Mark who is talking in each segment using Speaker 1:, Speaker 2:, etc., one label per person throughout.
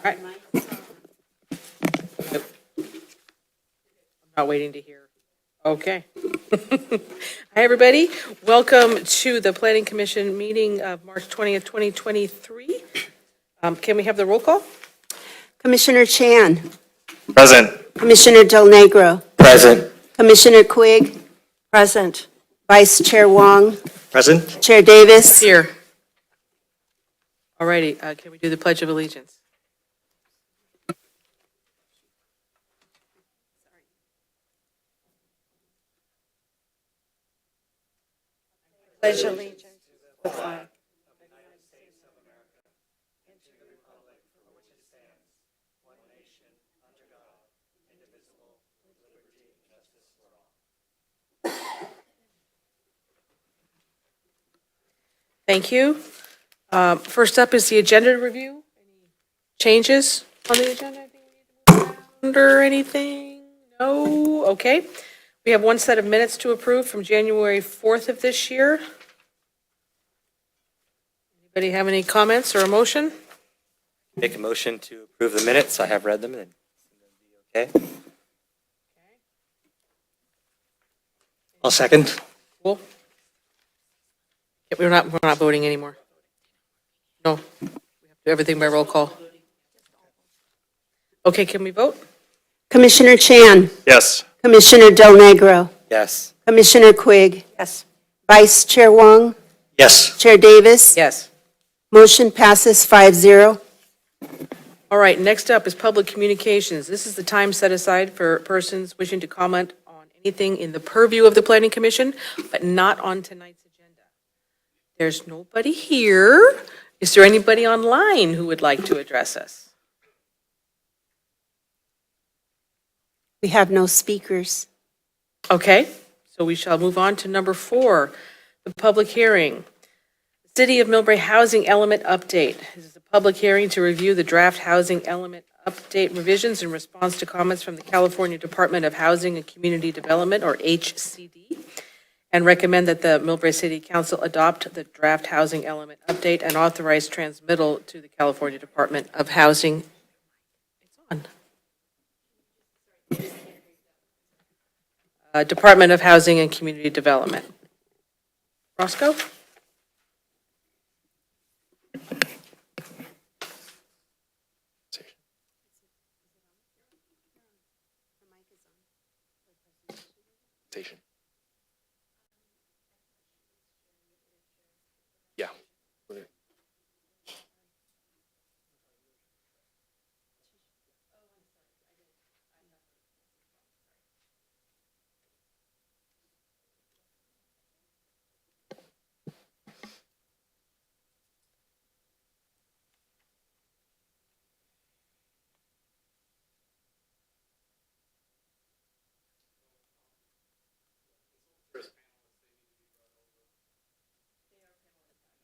Speaker 1: right. I'm not waiting to hear. Okay. Hi, everybody. Welcome to the Planning Commission meeting of March 20th, 2023. Can we have the roll call?
Speaker 2: Commissioner Chan.
Speaker 3: Present.
Speaker 2: Commissioner Del Negro.
Speaker 3: Present.
Speaker 2: Commissioner Quigg. Present. Vice Chair Wong.
Speaker 3: Present.
Speaker 2: Chair Davis.
Speaker 1: Here. All righty. Can we do the Pledge of Allegiance?
Speaker 2: Pledge allegiance to the flag.
Speaker 1: Thank you. First up is the agenda review. Any changes on the agenda? Under anything? No? Okay. We have one set of minutes to approve from January 4th of this year. Anybody have any comments or a motion?
Speaker 3: Make a motion to approve the minutes. I have read them and okay. I'll second.
Speaker 1: Cool. Yeah, we're not voting anymore. No. We have to do everything by roll call. Okay, can we vote?
Speaker 2: Commissioner Chan.
Speaker 3: Yes.
Speaker 2: Commissioner Del Negro.
Speaker 3: Yes.
Speaker 2: Commissioner Quigg.
Speaker 1: Yes.
Speaker 2: Vice Chair Wong.
Speaker 3: Yes.
Speaker 2: Chair Davis.
Speaker 1: Yes.
Speaker 2: Motion passes 5-0.
Speaker 1: All right, next up is public communications. This is the time set aside for persons wishing to comment on anything in the purview of the Planning Commission, but not on tonight's agenda. There's nobody here. Is there anybody online who would like to address us?
Speaker 2: We have no speakers.
Speaker 1: Okay, so we shall move on to number 4, the public hearing. City of MILLBRAE Housing Element Update. This is a public hearing to review the draft housing element update revisions in response to comments from the California Department of Housing and Community Development, or HCD, and recommend that the MILLBRAE City Council adopt the draft housing element update and authorize transmittal to the California Department of Housing. It's on. Department of Housing and Community Development. Roscoe?
Speaker 3: Station. Yeah.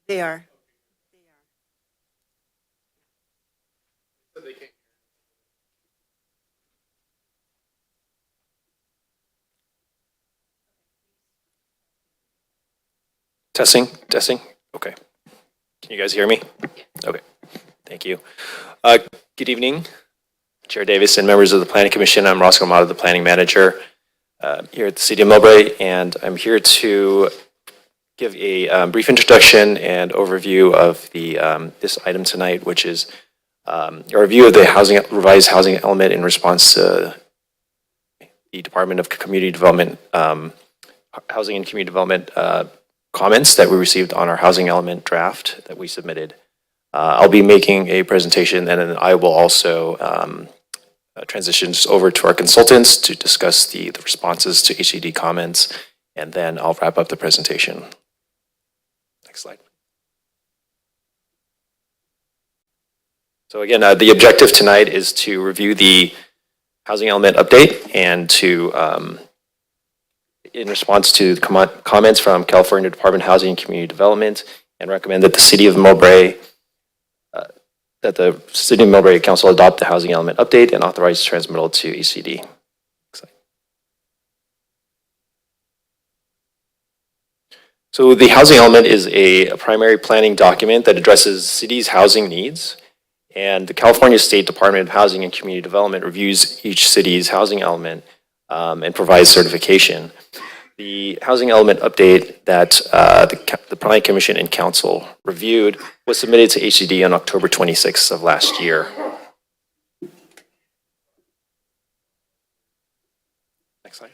Speaker 2: They are.
Speaker 3: Testing. Okay. Can you guys hear me? Okay. Thank you. Good evening, Chair Davis and members of the Planning Commission. I'm Roscoe Mata, the Planning Manager here at the City of MILLBRAE, and I'm here to give a brief introduction and overview of the this item tonight, which is a review of the revised housing element in response to the Department of Community Development, Housing and Community Development comments that we received on our housing element draft that we submitted. I'll be making a presentation, and then I will also transition over to our consultants to discuss the responses to HCD comments, and then I'll wrap up the presentation. Next slide. So again, the objective tonight is to review the housing element update and to, in response to the comments from California Department of Housing and Community Development, and recommend that the City of MILLBRAE, Council adopt the housing element update and authorize transmittal to HCD. So the housing element is a primary planning document that addresses cities' housing needs And the California State Department of Housing and Community Development reviews each city's housing element and provides certification. The housing element update that the Planning Commission and Council reviewed was submitted to HCD on October 26th of last year. Next slide.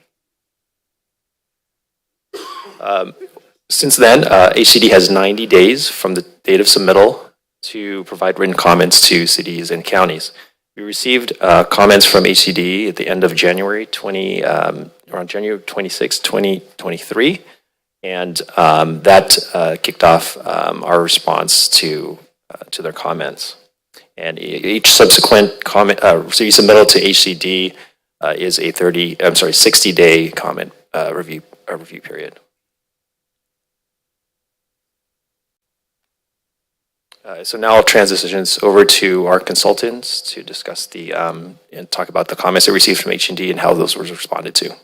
Speaker 3: Since then, HCD has 90 days from the date of submittal to provide written comments to cities and counties. We received comments from HCD at the end of January around January 26, 2023, and that kicked off our response to their comments. And each subsequent comment submittal to HCD is a 60-day comment review period. So now I'll transition over to our consultants to discuss and talk about the comments they received from H&D and how those were responded to.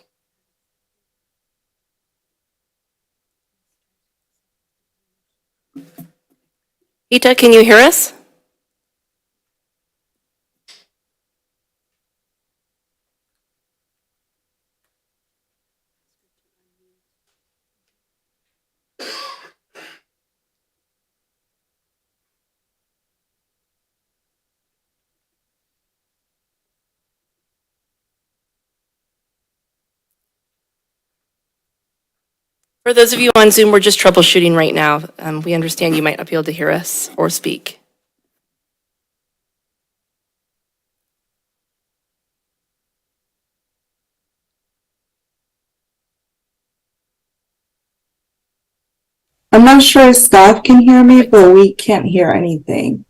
Speaker 2: Ita, can you hear us? For those of you on Zoom, we're just troubleshooting right now. We understand you might not be able to hear us or speak.
Speaker 4: I'm not sure if staff can hear me, but we can't hear anything.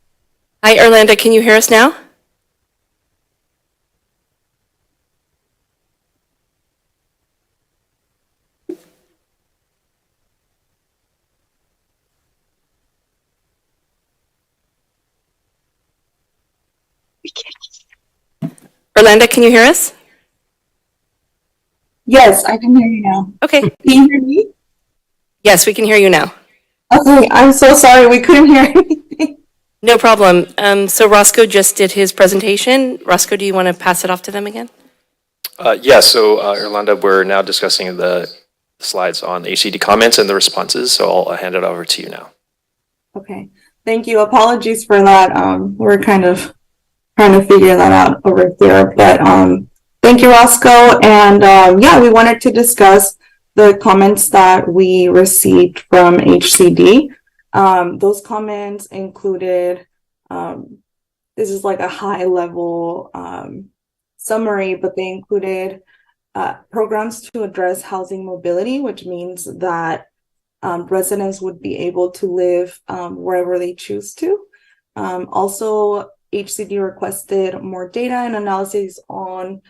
Speaker 2: Hi, Orlando, can you hear us now? Orlando, can you hear us?
Speaker 4: Yes, I can hear you now.
Speaker 2: Okay.
Speaker 4: Can you hear me?
Speaker 2: Yes, we can hear you now.
Speaker 4: Okay, I'm so sorry. We couldn't hear anything.
Speaker 2: No problem. So Roscoe just did his presentation. Roscoe, do you want to pass it off to them again?
Speaker 3: So Orlando, we're now discussing the slides on HCD comments and the responses, so I'll hand it over to you now.
Speaker 4: Okay, thank you. Apologies for that. We're kind of trying to figure that out over here, but thank you, Roscoe. And yeah, we wanted to discuss the comments that we received from HCD. Those comments included, this is like a high level summary, but they included programs to address housing mobility, which means that residents would be able to live wherever they choose to. Also, HCD requested more data and analysis on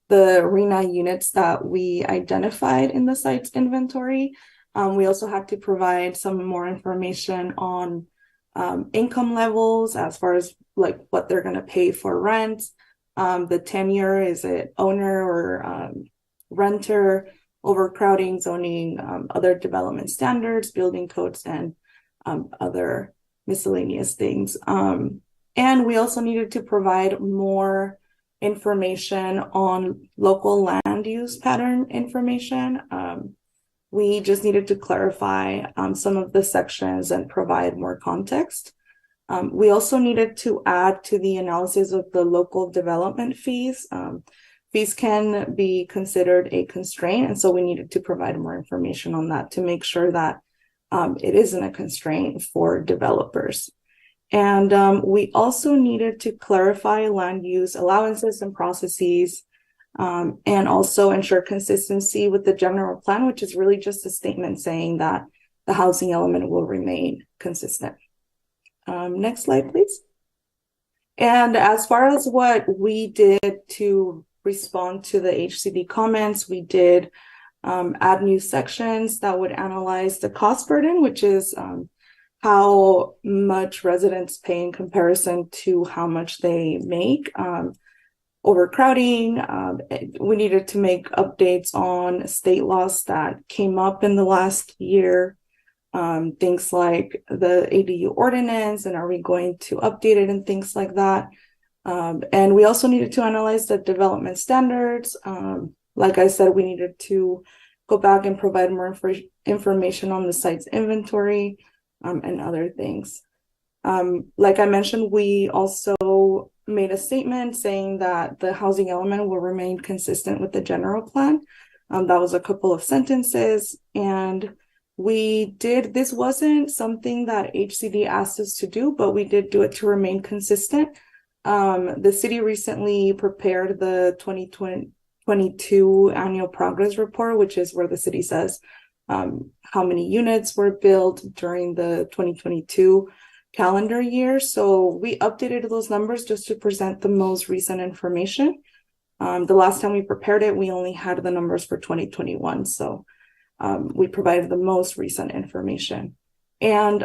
Speaker 4: the RENA units that we identified in the site's inventory. We also had to provide some more information on income levels as far as like what they're going to pay for rent, the tenure, is it owner or renter, overcrowding, zoning, other development standards, building codes, and other miscellaneous things. And we also needed to provide more information on local land use pattern information. We just needed to clarify some of the sections and provide more context. We also needed to add to the analysis of the local development fees. Fees can be considered a constraint, and so we needed to provide more information on that to make sure that it isn't a constraint for developers. And we also needed to clarify land use allowances and processes, and also ensure consistency with the general plan, which is really just a statement saying that the housing element will remain consistent. Next slide, please. And as far as what we did to respond to the HCD comments, we did add new sections that would analyze the cost burden, which is how much residents pay in comparison to how much they make. Overcrowding, we needed to make updates on state laws that came up in the last year. things like the ADU ordinance and are we going to update it and things like that. And we also needed to analyze the development standards. Like I said, we needed to go back and provide more information on the site's inventory and other things. Like I mentioned, we also made a statement saying that the housing element will remain consistent with the general plan. That was a couple of sentences, and this wasn't something that HCD asked us to do, but we did do it to remain consistent. The city recently prepared the 2022 annual progress report, which is where the city says how many units were built during the 2022 calendar year. So we updated those numbers just to present the most recent information. The last time we prepared it, we only had the numbers for 2021. So we provided the most recent information. And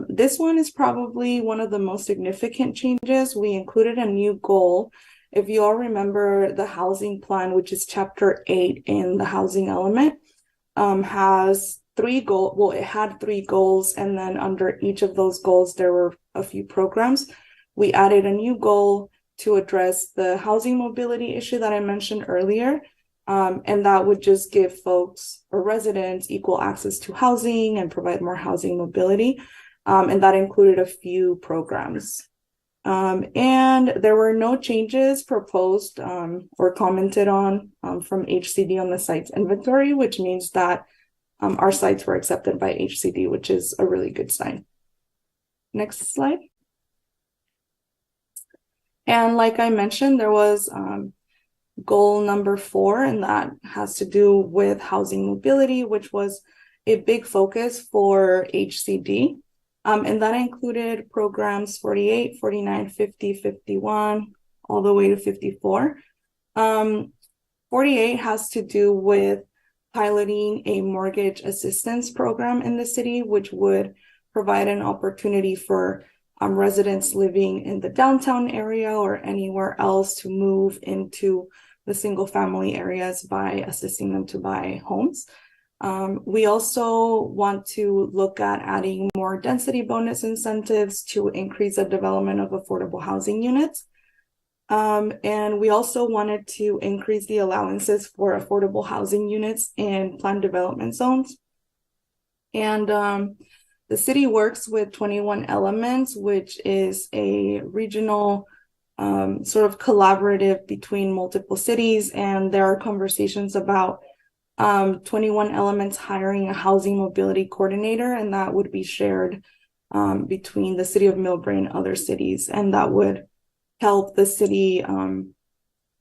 Speaker 4: this one is probably one of the most significant changes. We included a new goal. If you all remember, the housing plan, which is chapter 8 in the housing element, has 3 goals. Well, it had 3 goals, and then under each of those goals, there were a few programs. We added a new goal to address the housing mobility issue that I mentioned earlier. And that would just give folks or residents equal access to housing and provide more housing mobility. And that included a few programs. And there were no changes proposed or commented on from HCD on the site's inventory, which means that our sites were accepted by HCD, which is a really good sign. Next slide. And like I mentioned, there was goal number 4, and that has to do with housing mobility, which was a big focus for HCD. And that included programs 48, 49, 50, 51, all the way to 54. 48 has to do with piloting a mortgage assistance program in the city, which would provide an opportunity for residents living in the downtown area or anywhere else to move into the single family areas by assisting them to buy homes. We also want to look at adding more density bonus incentives to increase the development of affordable housing units. And we also wanted to increase the allowances for affordable housing units in planned development zones. And the city works with 21 Elements, which is a regional sort of collaborative between multiple cities. And there are conversations about 21 Elements hiring a housing mobility coordinator, and that would be shared between the city of MILLBRAE and other cities. And that would help the city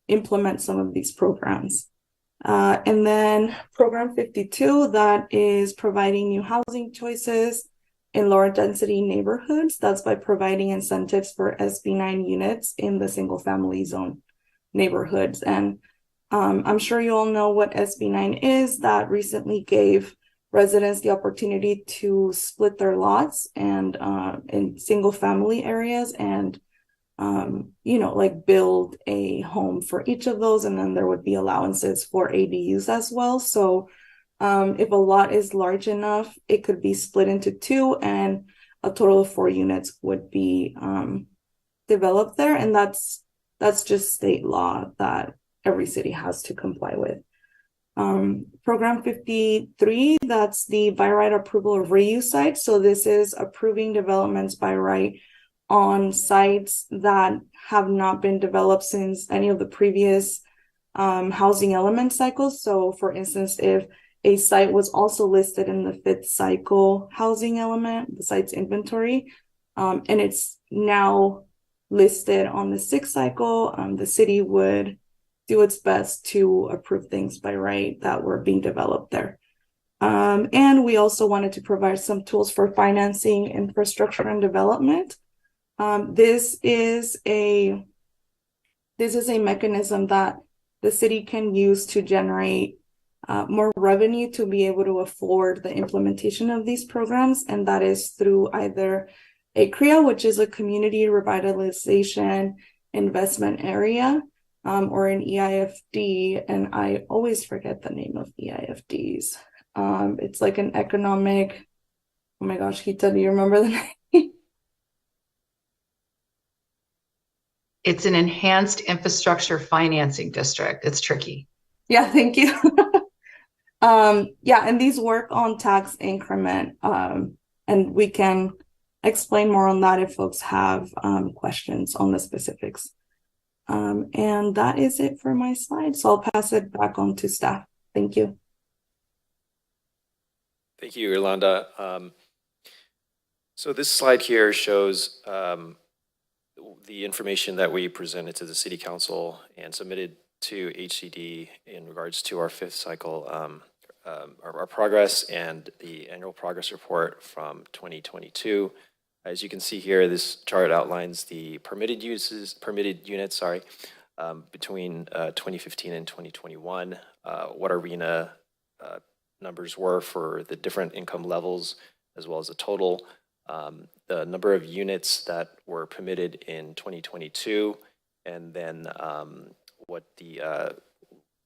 Speaker 4: implement some of these programs. And then program 52, that is providing new housing choices in lower density neighborhoods. That's by providing incentives for SB9 units in the single family zone neighborhoods. And I'm sure you all know what SB9 is. That recently gave residents the opportunity to split their lots and in single family areas and like build a home for each of those. And then there would be allowances for ADUs as well. So if a lot is large enough, it could be split into 2 and a total of 4 units would be developed there. And that's just state law that every city has to comply with. Program 53, that's the by right approval of reuse sites. So this is approving developments by right on sites that have not been developed since any of the previous housing element cycles. So for instance, if a site was also listed in the 5th cycle housing element, the site's inventory, and it's now listed on the 6th cycle, the city would do its best to approve things by right that were being developed there. And we also wanted to provide some tools for financing infrastructure and development. This is a mechanism that the city can use to generate more revenue to be able to afford the implementation of these programs. And that is through either a CREA, which is a community revitalization investment area, or an EIFD. And I always forget the name of EIFDs. It's like an economic Oh my gosh, Kita, do you remember the name?
Speaker 5: It's an enhanced infrastructure financing district. It's tricky.
Speaker 4: Yeah, thank you. Yeah, and these work on tax increment. And we can explain more on that if folks have questions on the specifics. And that is it for my slide. So I'll pass it back on to staff. Thank you.
Speaker 3: Thank you, Yolanda. So this slide here shows the information that we presented to the City Council and submitted to HCD in regards to our fifth cycle, our progress and the annual progress report from 2022. As you can see here, this chart outlines the permitted units, between 2015 and 2021, what our RENA numbers were for the different income levels, as well as the total, the number of units that were permitted in 2022, and then what the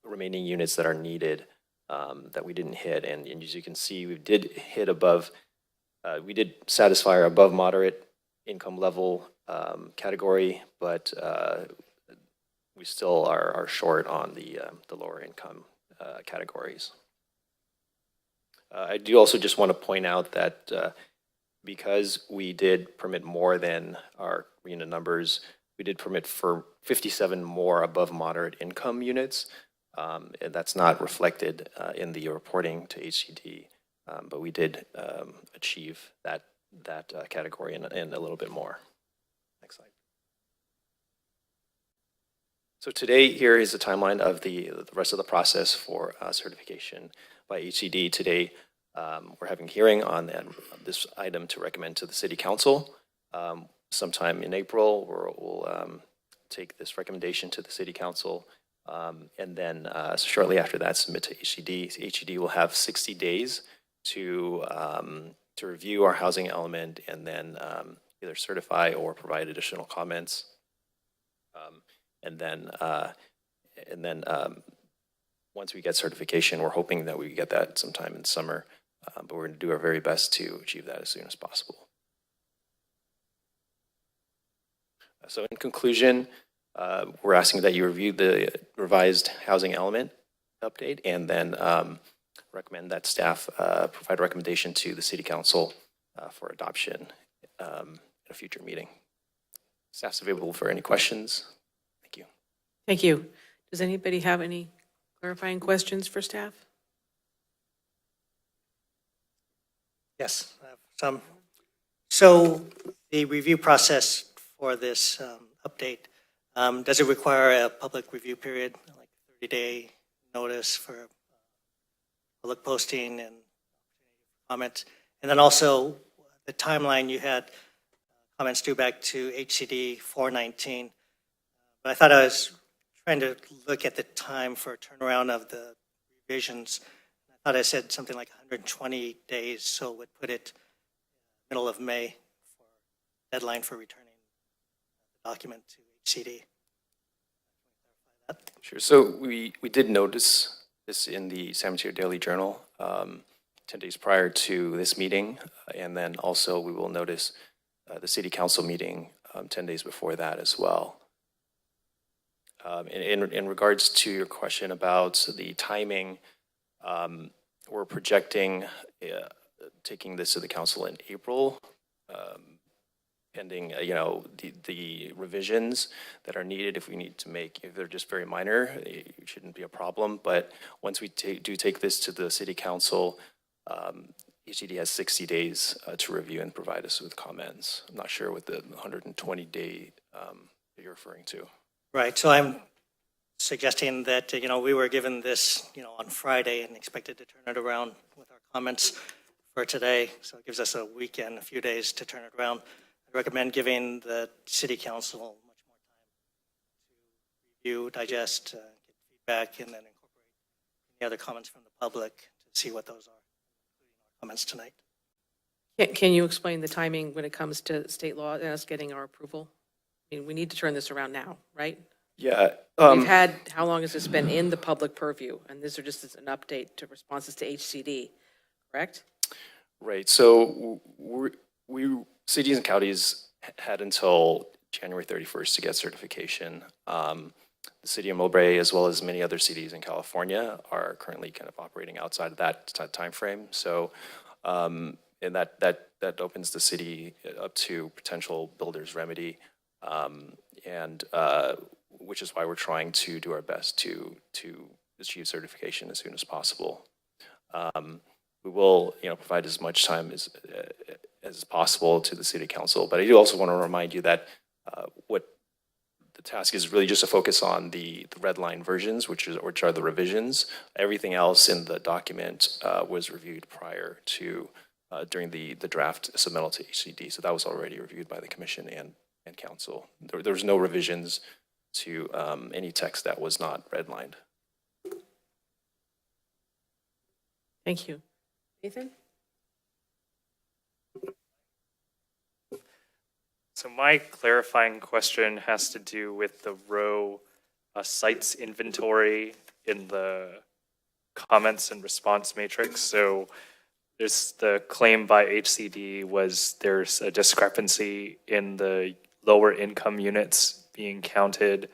Speaker 3: remaining units that are needed that we didn't hit. And as you can see, we did hit above, we did satisfy our above moderate income level category, but we still are short on the lower income categories. I do also just want to point out that because we did permit more than our RENA numbers, we did permit for 57 more above moderate income units, and that's not reflected in the reporting to HCD, but we did achieve that category and a little bit more. Next slide. So today, here is the timeline of the rest of the process for certification by HCD. Today, we're having a hearing on this item to recommend to the City Council. Sometime in April, we'll take this recommendation to the City Council, and then shortly after that, submit to HCD. HCD will have 60 days to review our housing element and then either certify or provide additional comments. And then once we get certification, we're hoping that we get that sometime in summer, but we're going to do our very best to achieve that as soon as possible. So in conclusion, we're asking that you review the revised housing element update and then recommend that staff provide a recommendation to the City Council for adoption in a future meeting. Staff's available for any questions. Thank you.
Speaker 1: Thank you. Does anybody have any clarifying questions for staff?
Speaker 6: Yes, I have some. So the review process for this update, does it require a public review period, like 30-day notice for public posting and comments? And then also the timeline, you had comments due back to HCD 419. But I thought I was trying to look at the time for turnaround of the revisions. I thought I said something like 120 days, so it would put it middle of May for deadline for returning the document to HCD.
Speaker 3: Sure. So we did notice this in the San Mateo Daily Journal 10 days prior to this meeting, and then also we will notice the City Council meeting 10 days before that as well. In regards to your question about the timing, we're projecting taking this to the council in April, pending the revisions that are needed. If we need to make, if they're just very minor, it shouldn't be a problem. But once we do take this to the City Council, HCD has 60 days to review and provide us with comments. I'm not sure what the 120-day that you're referring to.
Speaker 6: Right, so I'm suggesting that, we were given this, on Friday and expected to turn it around with our comments for today. So it gives us a weekend, a few days to turn it around. I recommend giving the City Council much more time to review, digest, get feedback, and then incorporate any other comments from the public to see what those are, including our comments tonight.
Speaker 1: Can you explain the timing when it comes to state law and us getting our approval? I mean, we need to turn this around now, right?
Speaker 3: Yeah.
Speaker 1: We've had, how long has this been in the public purview? And these are just an update to responses to HCD, correct?
Speaker 3: Right, so cities and counties had until January 31st to get certification. The city of MILLBRAE, as well as many other cities in California, are currently kind of operating outside of that timeframe. So, and that opens the city up to potential builder's remedy, and which is why we're trying to do our best to achieve certification as soon as possible. We will, provide as much time as possible to the city council, but I do also want to remind you that what the task is really just to focus on the red line versions, which are the revisions. Everything else in the document was reviewed prior to during the draft submittal to HCD, so that was already reviewed by the commission and council. There was no revisions to any text that was not redlined.
Speaker 1: Thank you. Nathan?
Speaker 7: So my clarifying question has to do with the row sites inventory in the comments and response matrix. So there's the claim by HCD was there's a discrepancy in the lower income units being counted.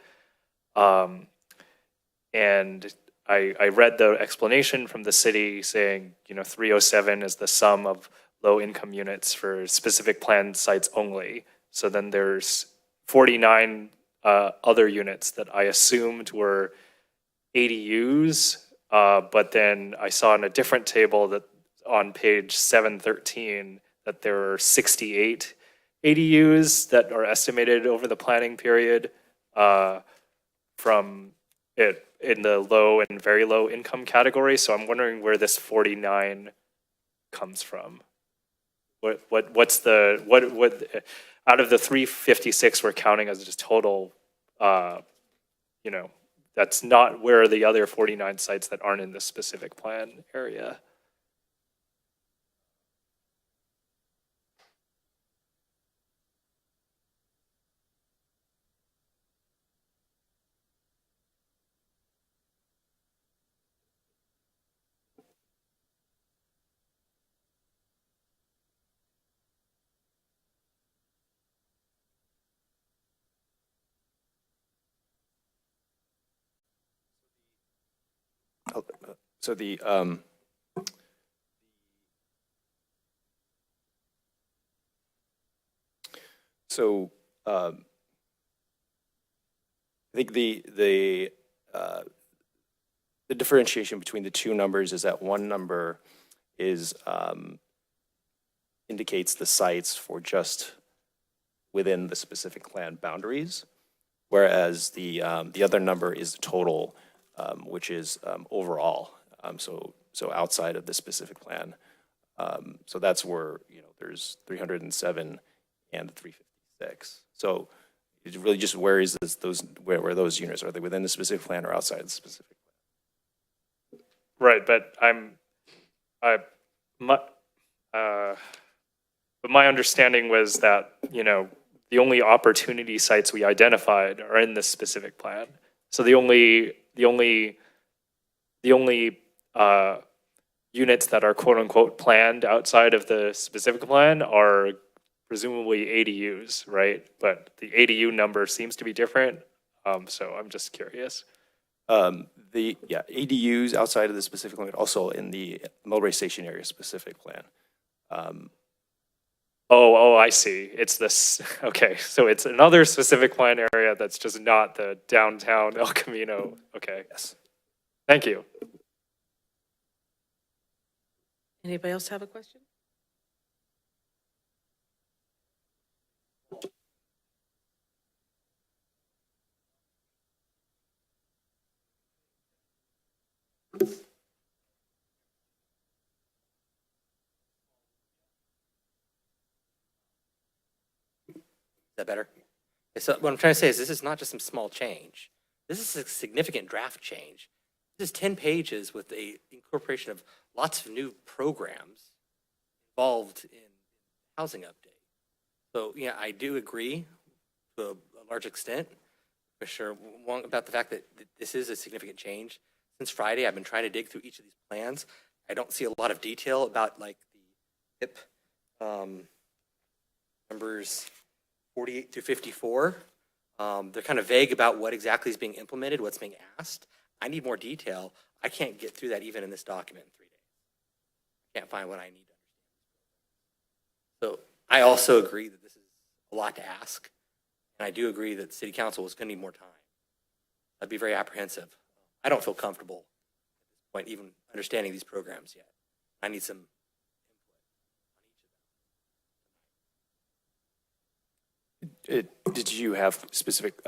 Speaker 7: And I read the explanation from the city saying, 307 is the sum of low income units for specific plan sites only. So then there's 49 other units that I assumed were ADUs, but then I saw in a different table that on page 713 that there are 68 ADUs that are estimated over the planning period from it in the low and very low income category. So I'm wondering where this 49 comes from. What's the what out of the 356 we're counting as just total, that's not where the other 49 sites that aren't in the specific plan area.
Speaker 3: So the I think the differentiation between the two numbers is that one number is indicates the sites for just within the specific plan boundaries, whereas the other number is the total, which is overall. So outside of the specific plan. So that's where there's 307 and 356. So it really just where is where those units are they within the specific plan or outside of the specific plan?
Speaker 7: Right, but but my understanding was that the only opportunity sites we identified are in this specific plan. So the only units that are quote unquote planned outside of the specific plan are presumably ADUs, right? But the ADU number seems to be different. So I'm just curious.
Speaker 3: ADUs outside of the specific plan, also in the MILLBRAE Station area specific plan.
Speaker 7: Oh, I see. It's this. Okay, so it's another specific plan area that's just not the downtown El Camino. Okay.
Speaker 3: Yes.
Speaker 7: Thank you.
Speaker 1: Anybody else have a question?
Speaker 8: Is that better? So what I'm trying to say is this is not just some small change. This is a significant draft change. This is 10 pages with a incorporation of lots of new programs involved in housing update. So yeah, I do agree to a large extent, for sure, about the fact that this is a significant change. Since Friday, I've been trying to dig through each of these plans. I don't see a lot of detail about like the HIP numbers 48 through 54. They're kind of vague about what exactly is being implemented, what's being asked. I need more detail. I can't get through that even in this document in 3 days. I can't find what I need to understand. So I also agree that this is a lot to ask. And I do agree that city council is going to need more time. I'd be very apprehensive. I don't feel comfortable at this point even understanding these programs yet. I need some
Speaker 3: Did you have specific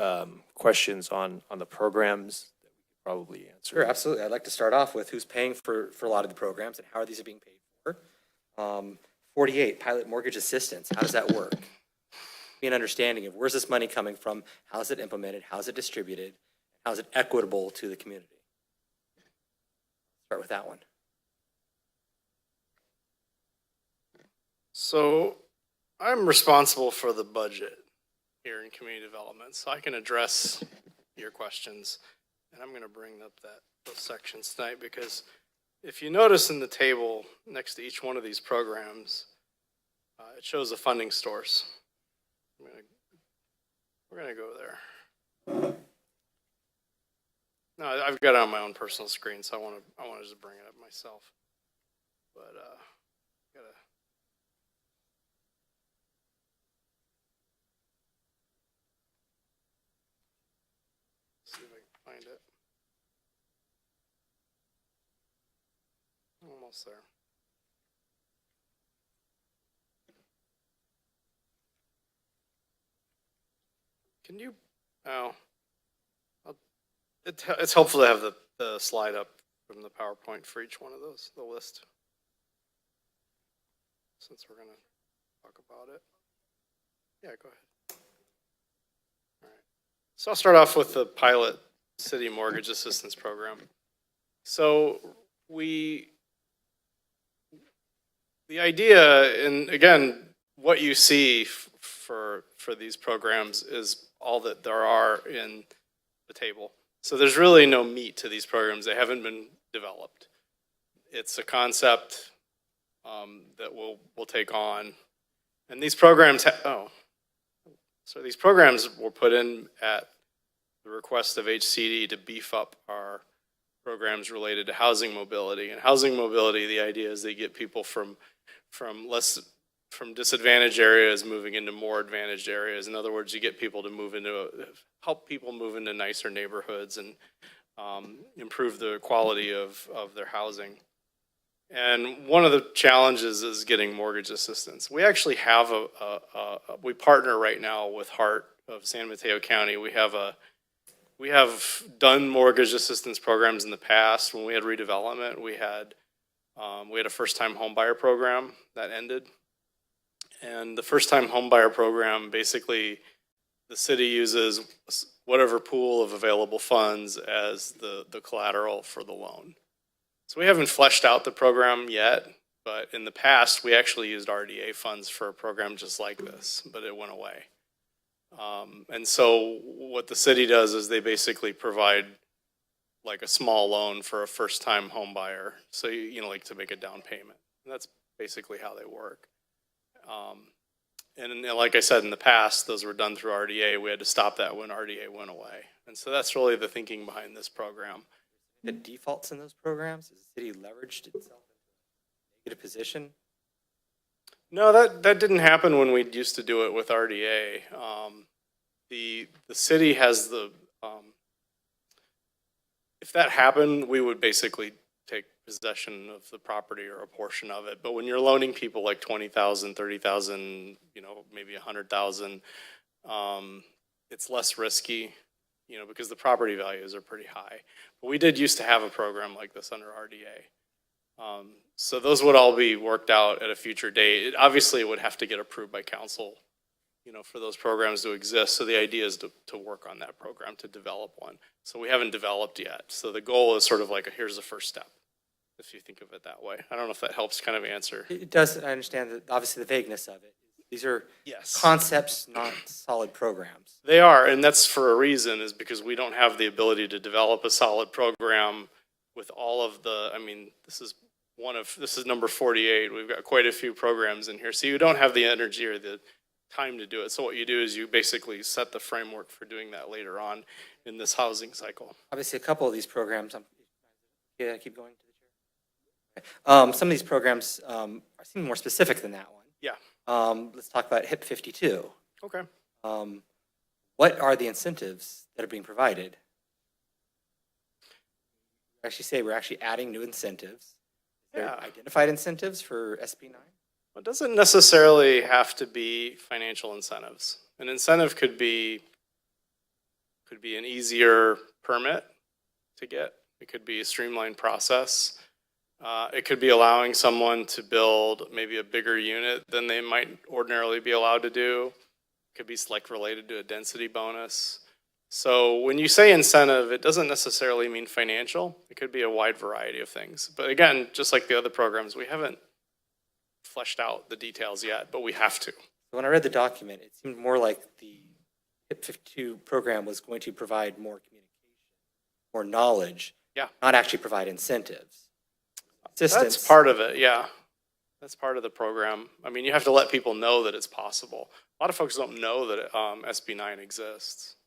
Speaker 3: questions on the programs that we could probably answer?
Speaker 8: Sure, absolutely. I'd like to start off with who's paying for a lot of the programs and how are these being paid for. 48, pilot mortgage assistance. How does that work? Be an understanding of where's this money coming from, how is it implemented, how is it distributed, how is it equitable to the community? Start with that one.
Speaker 9: So I'm responsible for the budget here in community development, so I can address your questions. And I'm going to bring up those sections tonight because if you notice in the table next to each one of these programs, it shows the funding source. We're going to go there. No, I've got it on my own personal screen, so I want to just bring it up myself. But gotta. See if I can find it. Almost there. Can you? Oh, it's helpful to have the slide up from the PowerPoint for each one of those, the list, since we're going to talk about it. Yeah, go ahead. All right. So I'll start off with the pilot city mortgage assistance program. So the idea, and again, what you see for these programs is all that there are in the table. So there's really no meat to these programs. They haven't been developed. It's a concept that we'll take on. And these programs, these programs were put in at the request of HCD to beef up our programs related to housing mobility. And housing mobility, the idea is they get people from disadvantaged areas moving into more advantaged areas. In other words, you get people to help people move into nicer neighborhoods and improve the quality of their housing. And one of the challenges is getting mortgage assistance. We actually have we partner right now with HART of San Mateo County. We have done mortgage assistance programs in the past. When we had redevelopment, we had a first-time homebuyer program that ended. And the first-time homebuyer program, basically, the city uses whatever pool of available funds as the collateral for the loan. So we haven't fleshed out the program yet, but in the past, we actually used RDA funds for a program just like this, but it went away. And so what the city does is they basically provide like a small loan for a first-time homebuyer, so like to make a down payment. And that's basically how they work. And like I said, in the past, those were done through RDA. We had to stop that when RDA went away. And so that's really the thinking behind this program.
Speaker 8: The defaults in those programs? Has the city leveraged itself into a negative position?
Speaker 9: No, that didn't happen when we used to do it with RDA. The city has if that happened, we would basically take possession of the property or a portion of it. But when you're loaning people like 20,000, 30,000, maybe 100,000, it's less risky, because the property values are pretty high. But we did used to have a program like this under RDA. So those would all be worked out at a future date. Obviously, it would have to get approved by council, for those programs to exist. So the idea is to work on that program, to develop one. So we haven't developed yet. So the goal is sort of like here's the first step, if you think of it that way. I don't know if that helps kind of answer.
Speaker 8: It does. I understand that obviously the vagueness of it. These are
Speaker 9: Yes.
Speaker 8: concepts, not solid programs.
Speaker 9: They are, and that's for a reason, is because we don't have the ability to develop a solid program with all of this is this is number 48. We've got quite a few programs in here. So you don't have the energy or the time to do it. So what you do is you basically set the framework for doing that later on in this housing cycle.
Speaker 8: Obviously, a couple of these programs, yeah, keep going to the chair. Okay. Some of these programs seem more specific than that one.
Speaker 9: Yeah.
Speaker 8: Let's talk about HIP 52.
Speaker 9: Okay.
Speaker 8: What are the incentives that are being provided? Actually say we're actually adding new incentives. Are there identified incentives for SB 9?
Speaker 9: It doesn't necessarily have to be financial incentives. An incentive could be an easier permit to get. It could be a streamlined process. It could be allowing someone to build maybe a bigger unit than they might ordinarily be allowed to do. It could be like related to a density bonus. So when you say incentive, it doesn't necessarily mean financial. It could be a wide variety of things. But again, just like the other programs, we haven't fleshed out the details yet, but we have to.
Speaker 8: When I read the document, it seemed more like the HIP 52 program was going to provide more communication, more knowledge, not actually provide incentives.
Speaker 9: That's part of it, yeah. That's part of the program. I mean, you have to let people know that it's possible. A lot of folks don't know that SB 9 exists.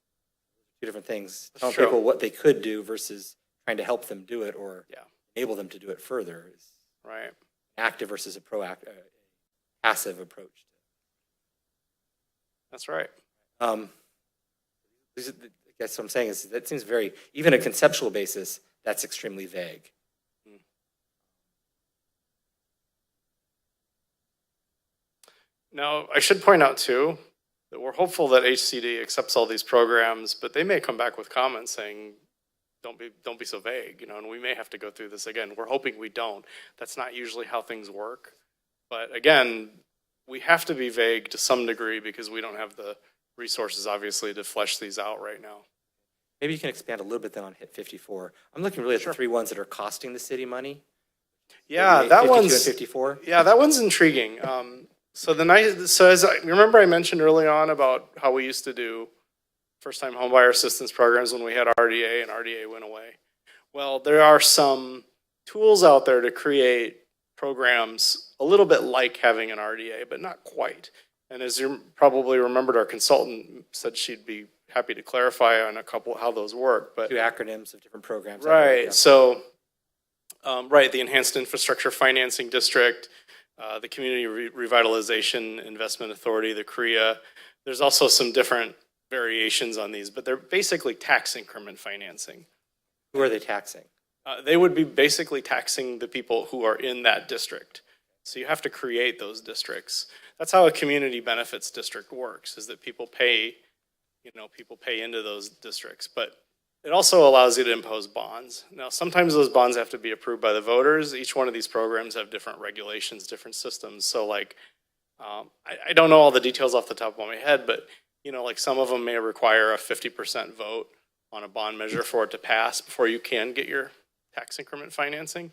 Speaker 8: Two different things. Telling people what they could do versus trying to help them do it or enable them to do it further is
Speaker 9: right.
Speaker 8: Active versus a proactive, passive approach.
Speaker 9: That's right.
Speaker 8: I guess what I'm saying is that seems very, even a conceptual basis, that's extremely vague.
Speaker 9: Now, I should point out too, that we're hopeful that HCD accepts all these programs, but they may come back with comments saying, don't be so vague, you know, and we may have to go through this again. We're hoping we don't. That's not usually how things work. But again, we have to be vague to some degree because we don't have the resources, obviously, to flesh these out right now.
Speaker 8: Maybe you can expand a little bit then on HIP 54. I'm looking really at the three ones that are costing the city money.
Speaker 9: Yeah, that
Speaker 8: 52
Speaker 9: one's
Speaker 8: and 54.
Speaker 9: Yeah, that one's intriguing. So as I remember, I mentioned early on about how we used to do first-time homebuyer assistance programs when we had RDA and RDA went away. Well, there are some tools out there to create programs a little bit like having an RDA, but not quite. And as you probably remembered, our consultant said she'd be happy to clarify on a couple how those work. But
Speaker 8: two acronyms of different programs.
Speaker 9: Right. So, the Enhanced Infrastructure Financing District, the Community Revitalization Investment Authority, the CREA. There's also some different variations on these, but they're basically tax increment financing.
Speaker 8: Who are they taxing?
Speaker 9: They would be basically taxing the people who are in that district. So you have to create those districts. That's how a community benefits district works, is that people pay into those districts. But it also allows you to impose bonds. Now, sometimes those bonds have to be approved by the voters. Each one of these programs have different regulations, different systems. So I don't know all the details off the top of my head, but some of them may require a 50% vote on a bond measure for it to pass before you can get your tax increment financing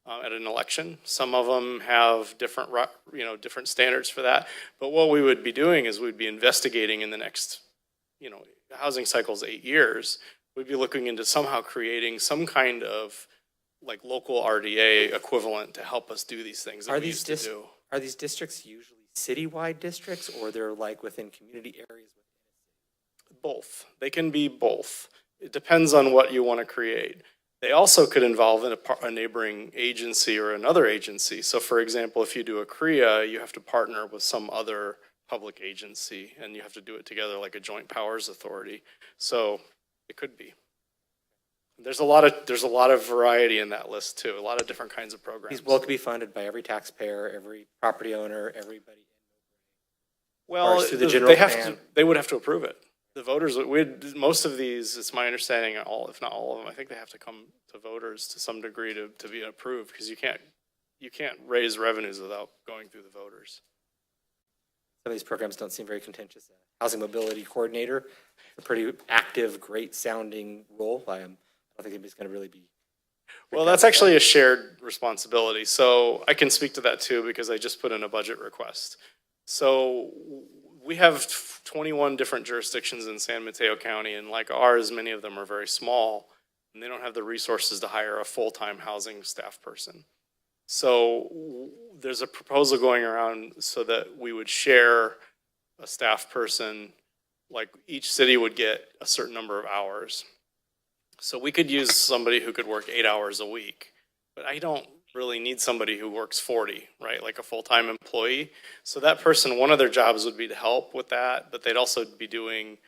Speaker 9: at an election. Some of them have different standards for that. But what we would be doing is we'd be investigating in the next, the housing cycle's 8 years. We'd be looking into somehow creating some kind of local RDA equivalent to help us do these things that we used to do.
Speaker 8: Are these districts usually citywide districts, or they're within community areas?
Speaker 9: Both. They can be both. It depends on what you want to create. They also could involve a neighboring agency or another agency. So for example, if you do a CREA, you have to partner with some other public agency, and you have to do it together like a joint powers authority. So it could be. There's a lot of variety in that list too. A lot of different kinds of programs.
Speaker 8: These will be funded by every taxpayer, every property owner, everybody.
Speaker 9: Well, they would have to approve it. The voters, most of these, it's my understanding, if not all of them, I think they have to come to voters to some degree to be approved, because you can't raise revenues without going through the voters.
Speaker 8: Some of these programs don't seem very contentious. Housing mobility coordinator, a pretty active, great sounding role. I don't think anybody's going to really be.
Speaker 9: Well, that's actually a shared responsibility. So I can speak to that too, because I just put in a budget request. So we have 21 different jurisdictions in San Mateo County, and like ours, many of them are very small, and they don't have the resources to hire a full-time housing staff person. So there's a proposal going around so that we would share a staff person, like each city would get a certain number of hours. So we could use somebody who could work 8 hours a week, but I don't really need somebody who works 40, right? Like a full-time employee. So that person, one of their jobs would be to help with that, but they'd also be doing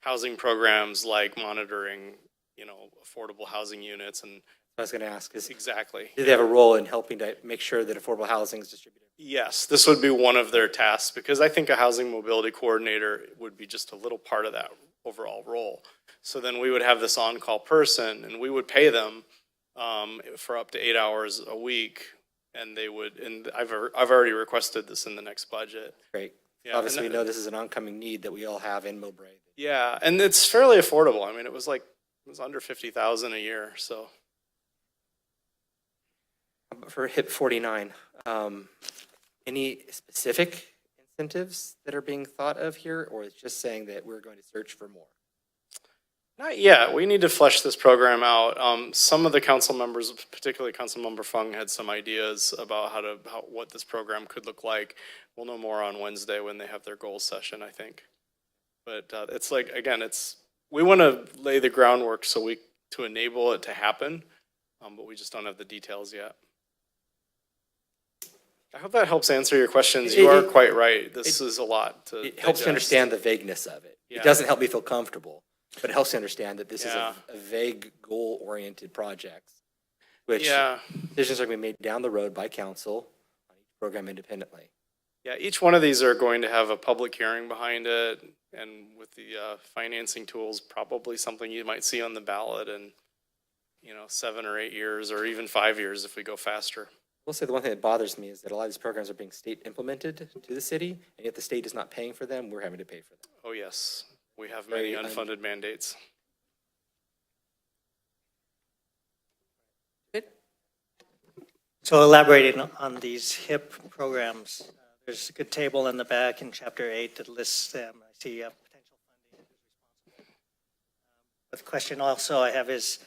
Speaker 9: housing programs like monitoring, affordable housing units and
Speaker 8: I was going to ask is,
Speaker 9: exactly.
Speaker 8: do they have a role in helping to make sure that affordable housing is distributed?
Speaker 9: Yes, this would be one of their tasks because I think a housing mobility coordinator would be just a little part of that overall role. So then we would have this on-call person and we would pay them for up to 8 hours a week, and they would. And I've already requested this in the next budget.
Speaker 8: Great.
Speaker 9: Yeah,
Speaker 8: Obviously, we
Speaker 9: and-
Speaker 8: know this is an oncoming need that we all have in MILLBRAE.
Speaker 9: Yeah, and it's fairly affordable. I mean, it was under 50,000 a year. So
Speaker 8: For HIP 49, any specific incentives that are being thought of here, or it's just saying that we're going to search for more?
Speaker 9: not yet. We need to flesh this program out. Some of the council members, particularly Councilmember Fung, had some ideas about what this program could look like. We'll know more on Wednesday when they have their goals session, I think. But it's like, again, we want to lay the groundwork to enable it to happen, but we just don't have the details yet. I hope that helps answer your questions. You are quite right. This is a lot to
Speaker 8: It helps
Speaker 9: digest.
Speaker 8: to understand the vagueness of it.
Speaker 9: Yeah.
Speaker 8: It doesn't help me feel comfortable, but it helps to understand that this
Speaker 9: Yeah.
Speaker 8: is a vague, goal-oriented project, which
Speaker 9: Yeah.
Speaker 8: decisions are going to be made down the road by council on each program independently.
Speaker 9: Yeah, each one of these are going to have a public hearing behind it, and with the financing tools, probably something you might see on the ballot in, 7 or 8 years, or even 5 years if we go faster.
Speaker 8: I will say the one thing that bothers me is that a lot of these programs are being state implemented to the city, and yet the state is not paying for them. We're having to pay for them.
Speaker 9: Oh, yes, we have many
Speaker 8: Very
Speaker 9: unfunded mandates.
Speaker 6: So elaborating on these HIP programs, there's a good table in the back in Chapter 8 that lists them. I see potential funding. But the question also I have is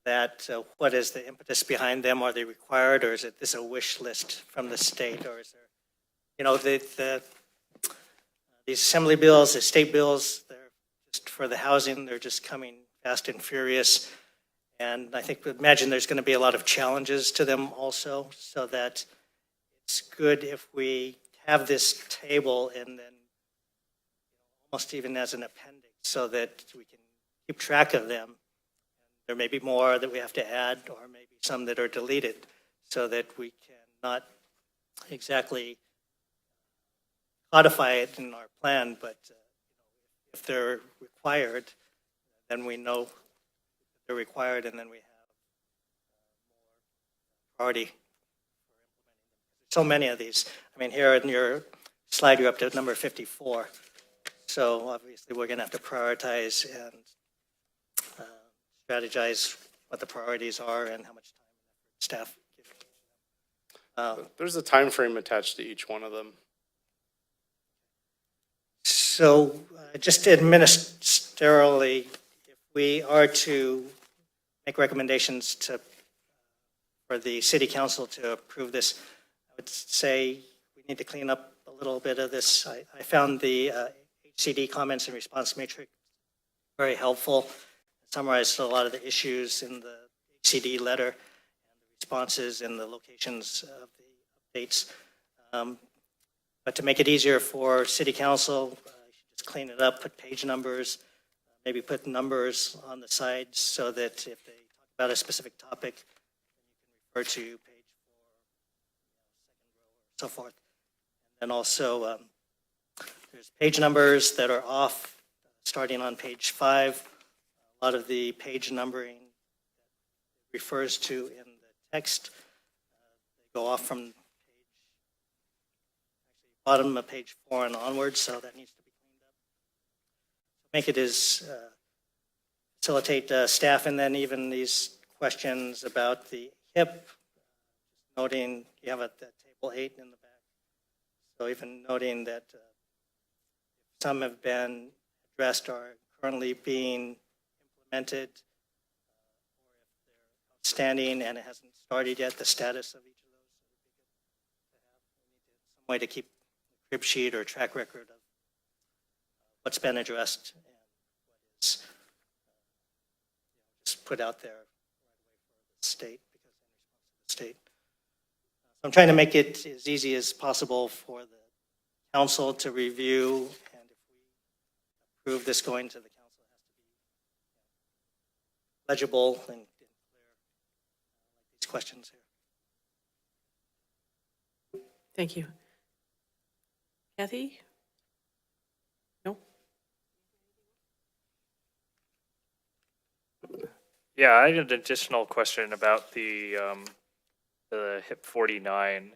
Speaker 6: that what is the impetus behind them? Are they required, or is this a wish list from the state? Or is there, these assembly bills, the state bills, they're just for the housing, they're just coming fast and furious. And I think, imagine there's going to be a lot of challenges to them also, so that it's good if we have this table and then almost even as an appendix so that we can keep track of them. There may be more that we have to add, or maybe some that are deleted, so that we can not exactly codify it in our plan, but if they're required, then we know they're required, and then we have more priority for implementing them. So many of these. I mean, here in your slide, you're up to number 54. So obviously, we're going to have to prioritize and strategize what the priorities are and how much time and effort staff give.
Speaker 9: There's a time frame attached to each one of them.
Speaker 6: So just administratively, if we are to make recommendations for the city council to approve this, I would say we need to clean up a little bit of this. I found the HCD comments and response matrix very helpful. It summarized a lot of the issues in the HCD letter and the responses and the locations of the updates. But to make it easier for city council, you should just clean it up, put page numbers, maybe put numbers on the sides so that if they talk about a specific topic, then you can refer to page 4, second row, or so forth. And then also, there's page numbers that are off, starting on page 5. A lot of the page numbering refers to in the text, they go off from bottom of page 4 and onwards, so that needs to be cleaned up. Make it as facilitate staff, and then even these questions about the HIP, noting you have at table 8 in the back. So even noting that some have been addressed, are currently being implemented, or if they're outstanding and it hasn't started yet, the status of each of those. way to keep a crib sheet or a track record of what's been addressed and what is just put out there right away for the state because in response to the state. So I'm trying to make it as easy as possible for the council to review, and if we approve this going to the council, it has to be legible and clear, like these questions here.
Speaker 1: Thank you. Kathy? No?
Speaker 7: Yeah, I had an additional question about the HIP 49.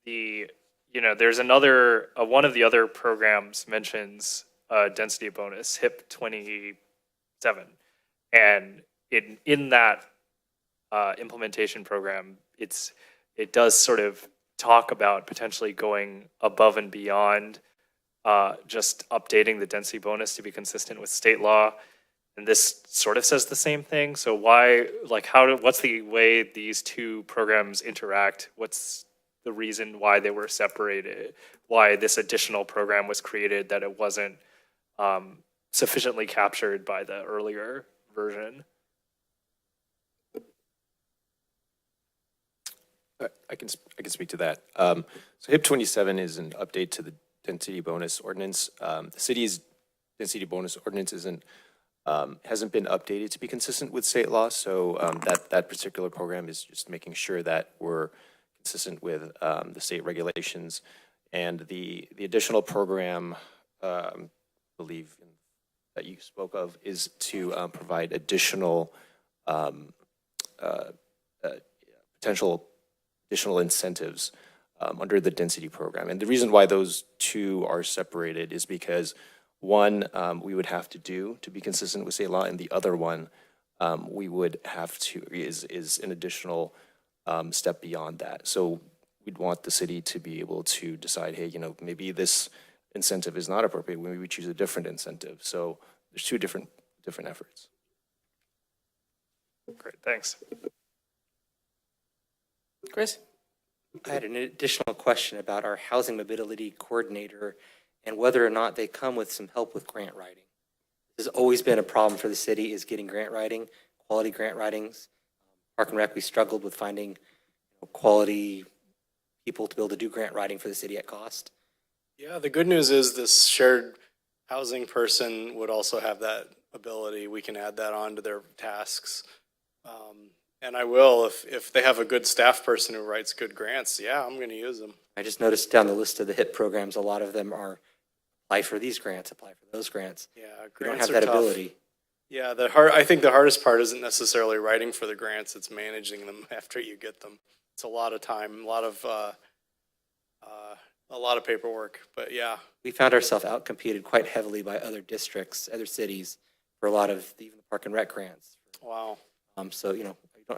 Speaker 7: There's another, one of the other programs mentions density bonus, HIP 27. And in that implementation program, it does sort of talk about potentially going above and beyond just updating the density bonus to be consistent with state law. And this sort of says the same thing. So why, what's the way these two programs interact? What's the reason why they were separated? Why this additional program was created that it wasn't sufficiently captured by the earlier version?
Speaker 3: I can speak to that. So HIP 27 is an update to the density bonus ordinance. The city's density bonus ordinance hasn't been updated to be consistent with state law. So that particular program is just making sure that we're consistent with the state regulations. And the additional program, I believe that you spoke of, is to provide additional potential additional incentives under the density program. And the reason why those two are separated is because one, we would have to do to be consistent with state law, and the other one we would have to, is an additional step beyond that. So we'd want the city to be able to decide, hey, maybe this incentive is not appropriate, maybe we choose a different incentive. So there's two different efforts.
Speaker 7: Great, thanks.
Speaker 1: Chris?
Speaker 8: I had an additional question about our housing mobility coordinator and whether or not they come with some help with grant writing. This has always been a problem for the city, is getting grant writing, quality grant writings. Park and Rec, we struggled with finding quality people to be able to do grant writing for the city at cost.
Speaker 9: Yeah, the good news is this shared housing person would also have that ability. We can add that on to their tasks. And I will, if they have a good staff person who writes good grants, yeah, I'm going to use them.
Speaker 8: I just noticed down the list of the HIP programs, a lot of them are apply for these grants, apply for those grants.
Speaker 9: Yeah,
Speaker 8: We don't
Speaker 9: grants
Speaker 8: have
Speaker 9: are
Speaker 8: that
Speaker 9: tough.
Speaker 8: ability.
Speaker 9: Yeah, I think the hardest part isn't necessarily writing for the grants, it's managing them after you get them. It's a lot of time, a lot of paperwork, but yeah.
Speaker 8: We found ourselves outcompeted quite heavily by other districts, other cities, for a lot of even the Park and Rec grants.
Speaker 9: Wow.
Speaker 8: So, you can't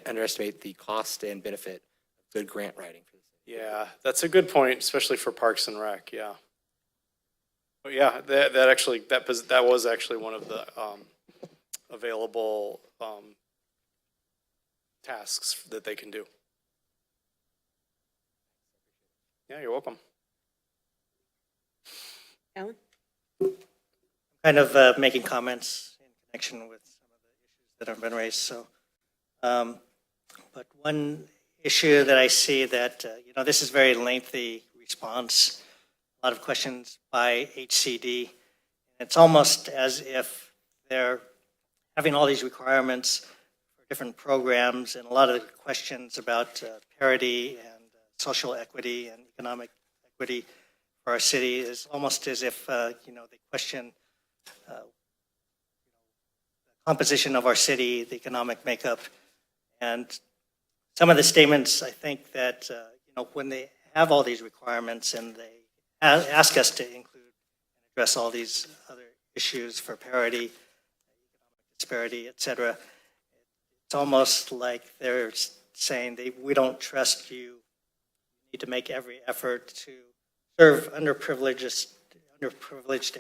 Speaker 8: underestimate the cost and benefit of good grant writing for the city.
Speaker 9: Yeah, that's a good point, especially for Parks and Rec, yeah. But yeah, that was actually one of the available tasks that they can do. Yeah, you're welcome.
Speaker 1: Alan?
Speaker 6: Kind of making comments in connection with some of the issues that have been raised. So, but one issue that I see that, this is very lengthy response, a lot of questions by HCD. It's almost as if they're having all these requirements for different programs and a lot of the questions about parity and social equity and economic equity for our city is almost as if, they question the composition of our city, the economic makeup. And some of the statements, I think that, when they have all these requirements and they ask us to include and address all these other issues for parity, economic disparity, et cetera, it's almost like they're saying we don't trust you. You need to make every effort to serve underprivileged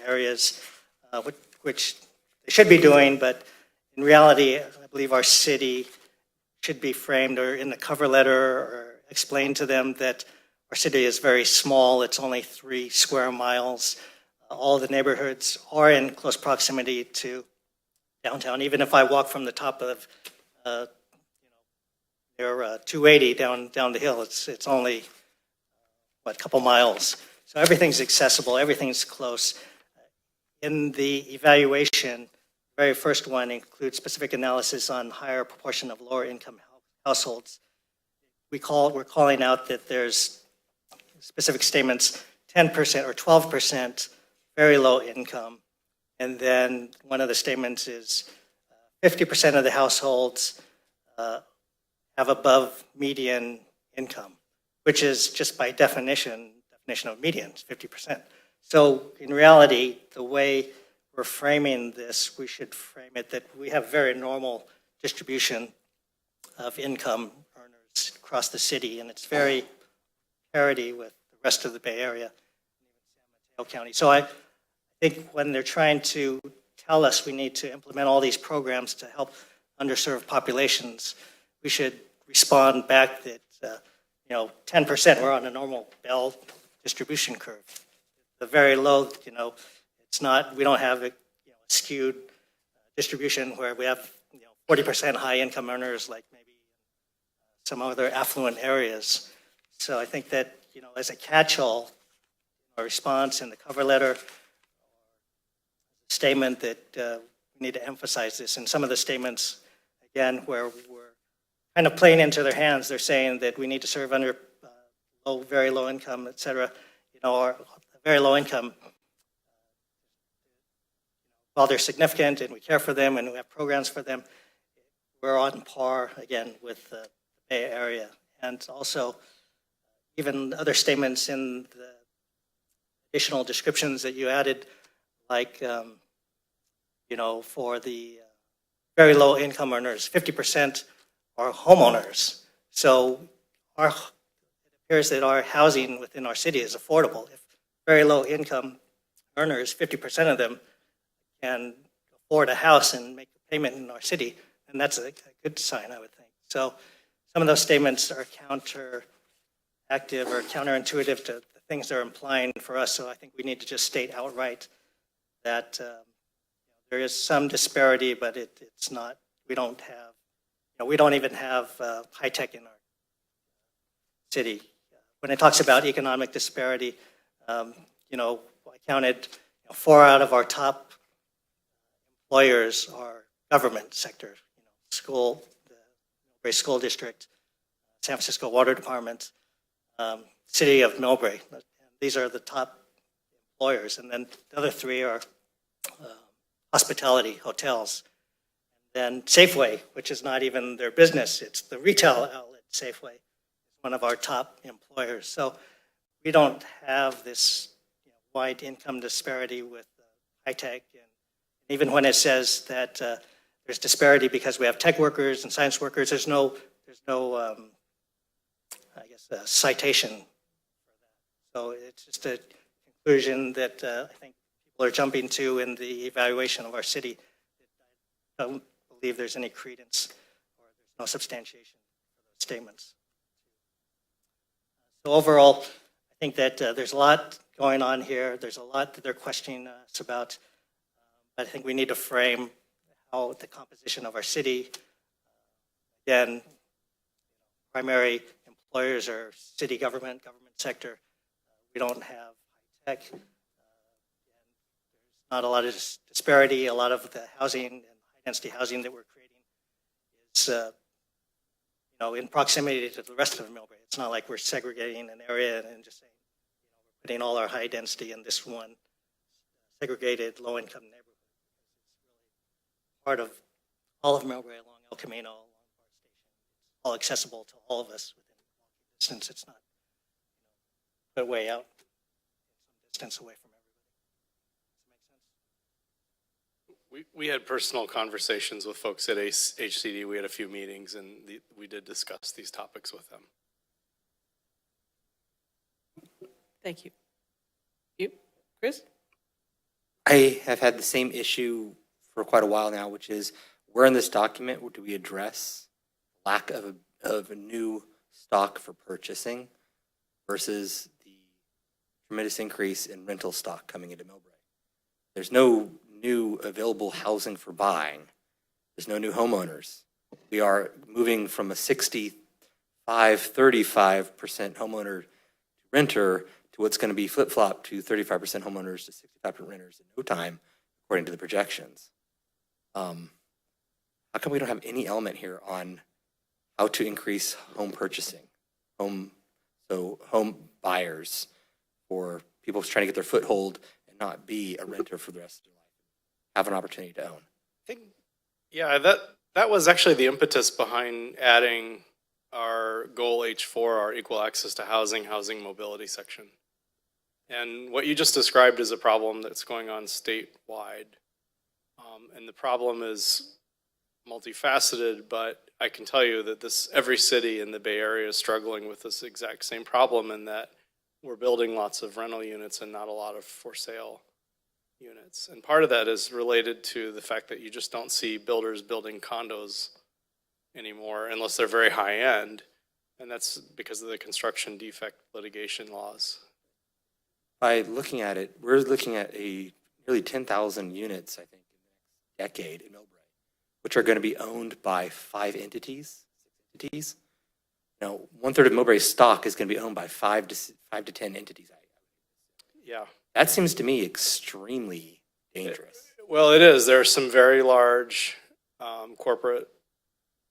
Speaker 6: areas, which they should be doing, but in reality, I believe our city should be framed or in the cover letter or explained to them that our city is very small. It's only 3 square miles. All the neighborhoods are in close proximity to downtown. Even if I walk from the top of, near 280 down the hill, it's only a couple miles. So everything's accessible, everything's close. In the evaluation, the very first one includes specific analysis on higher proportion of lower income households. We're calling out that there's specific statements, 10% or 12% very low income. And then one of the statements is 50% of the households have above median income, which is just by definition of median, 50%. So in reality, the way we're framing this, we should frame it that we have very normal distribution of income earners across the city, and it's very parity with the rest of the Bay Area, San Mateo County. So I think when they're trying to tell us we need to implement all these programs to help underserved populations, we should respond back that 10%, we're on a normal Bell distribution curve. The very low, it's not, we don't have a skewed distribution where we have 40% high income earners like maybe some other affluent areas. So I think that, as a catch-all, a response in the cover letter, statement that we need to emphasize this. And some of the statements, again, where we're kind of playing into their hands, they're saying that we need to serve under very low income, et cetera. Our very low income, while they're significant and we care for them and we have programs for them, we're on par, again, with the Bay Area. And also, even other statements in the additional descriptions that you added, like, for the very low income earners, 50% are homeowners. So it appears that our housing within our city is affordable. If very low income earners, 50% of them, can afford a house and make a payment in our city, and that's a good sign, I would think. So some of those statements are counteractive or counterintuitive to the things they're implying for us. So I think we need to just state outright that there is some disparity, but it's not, we don't even have high tech in our city. When it talks about economic disparity, I counted 4 out of our top employers are government sector, school, the MILLBRAE School District, San Francisco Water Department, City of MILLBRAE. These are the top employers. And then the other 3 are hospitality, hotels. Then Safeway, which is not even their business, it's the retail outlet Safeway, one of our top employers. So we don't have this wide income disparity with high tech. And even when it says that there's disparity because we have tech workers and science workers, there's no citation for that. So it's just a conclusion that I think people are jumping to in the evaluation of our city. I don't believe there's any credence or there's no substantiation for those statements. So overall, I think that there's a lot going on here. There's a lot that they're questioning us about. But I think we need to frame how the composition of our city. Again, primary employers are city government sector. We don't have high tech. And there's not a lot of disparity. A lot of the housing and high density housing that we're creating is in proximity to the rest of MILLBRAE. It's not like we're segregating an area and just saying, we're putting all our high density in this one segregated low income neighborhood. It's really part of all of MILLBRAE along El Camino, along Bart Station. It's all accessible to all of us within walking distance. It's not put way out some distance away from everybody. Does that make sense?
Speaker 9: We had personal conversations with folks at HCD. We had a few meetings, and we did discuss these topics with them.
Speaker 1: Thank you. You, Chris?
Speaker 10: I have had the same issue for quite a while now, which is where in this document do we address lack of a new stock for purchasing versus the tremendous increase in rental stock coming into MILLBRAE. There's no new available housing for buying. There's no new homeowners. We are moving from a 35% homeowner to renter to what's going to be flip-flopped to 35% homeowners to 65% renters in no time, according to the projections. How come we don't have any element here on how to increase home purchasing, home buyers, or people trying to get their foothold and not be a renter for the rest of their life, have an opportunity to own?
Speaker 9: I think, yeah, that was actually the impetus behind adding our goal H4, our equal access to housing mobility section. And what you just described is a problem that's going on statewide. And the problem is multifaceted, but I can tell you that every city in the Bay Area is struggling with this exact same problem, in that we're building lots of rental units and not a lot of for sale units. And part of that is related to the fact that you just don't see builders building condos anymore unless they're very high end. And that's because of the construction defect litigation laws.
Speaker 10: By looking at it, we're looking at nearly 10,000 units, I think, in the next decade in MILLBRAE, which are going to be owned by 6 entities. Now, 1/3 of MILLBRAE's stock is going to be owned by 5 to 10 entities.
Speaker 9: Yeah.
Speaker 10: That seems to me extremely dangerous.
Speaker 9: Well, it is. There are some very large corporate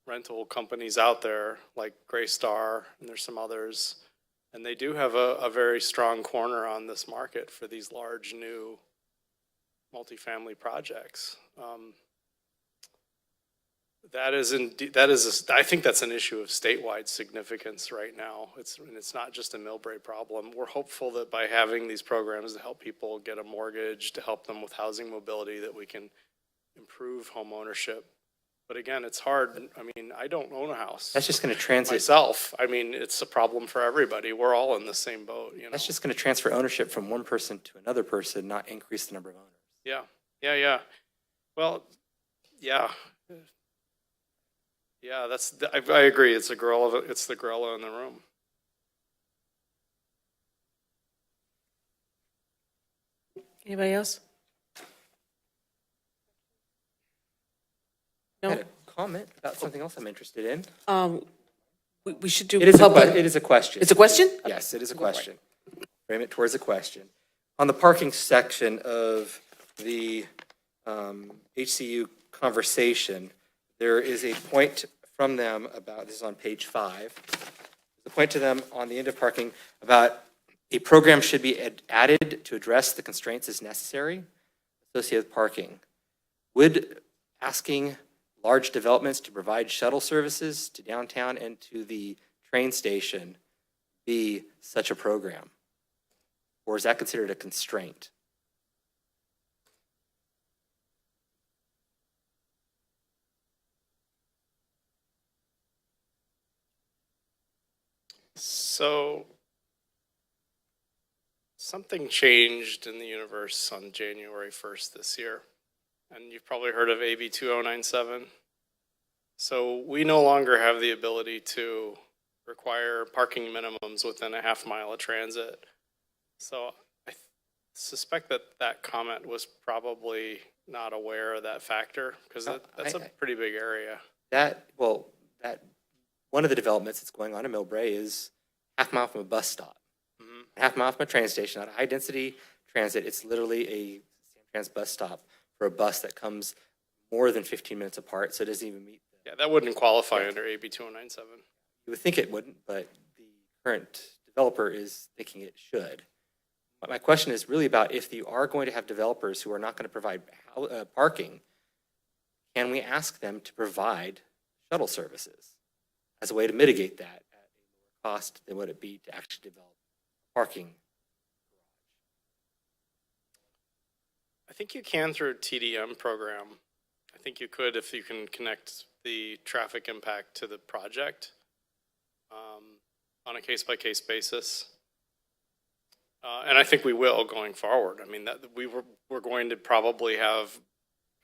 Speaker 9: rental companies out there, like Greystar, and there's some others. And they do have a very strong corner on this market for these large new multifamily projects. I think that's an issue of statewide significance right now. It's not just a MILLBRAE problem. We're hopeful that by having these programs to help people get a mortgage, to help them with housing mobility, that we can improve home ownership. But again, it's hard. I mean, I don't own a house.
Speaker 10: That's just going to transit.
Speaker 9: Myself. I mean, it's a problem for everybody. We're all in the same boat. You know?
Speaker 10: That's just going to transfer ownership from one person to another person, not increase the number of owners.
Speaker 9: Yeah. Well, yeah. Yeah, I agree. It's the gorilla in the room.
Speaker 1: Anybody else?
Speaker 10: I
Speaker 1: No?
Speaker 10: had a comment about something else I'm interested in.
Speaker 1: We should do
Speaker 10: It is
Speaker 1: public.
Speaker 10: it is a question.
Speaker 1: It's a question?
Speaker 10: Yes, it is a question. Frame it towards a question. On the parking section of the HCU conversation, there is a point from them about, this is on page 5, the point to them on the end of parking about a program should be added to address the constraints as necessary associated with parking. Would asking large developments to provide shuttle services to downtown and to the train station be such a program? Or is that considered a constraint?
Speaker 9: So something changed in the universe on January 1st this year. And you've probably heard of AB 2097. So we no longer have the ability to require parking minimums within a half mile of transit. So I suspect that comment was probably not aware of that factor, because that's a pretty big area.
Speaker 10: One of the developments that's going on in MILLBRAE is half mile from a bus stop, half mile from a train station, not a high density transit. It's literally a Trans bus stop for a bus that comes more than 15 minutes apart, so it doesn't even meet.
Speaker 9: Yeah, that wouldn't qualify under AB 2097.
Speaker 10: You would think it wouldn't, but the current developer is thinking it should. But my question is really about, if you are going to have developers who are not going to provide parking, can we ask them to provide shuttle services as a way to mitigate that at a lower cost than would it be to actually develop parking?
Speaker 9: I think you can through a TDM program. I think you could if you can connect the traffic impact to the project on a case-by-case basis. And I think we will going forward. I mean, that we're going to probably have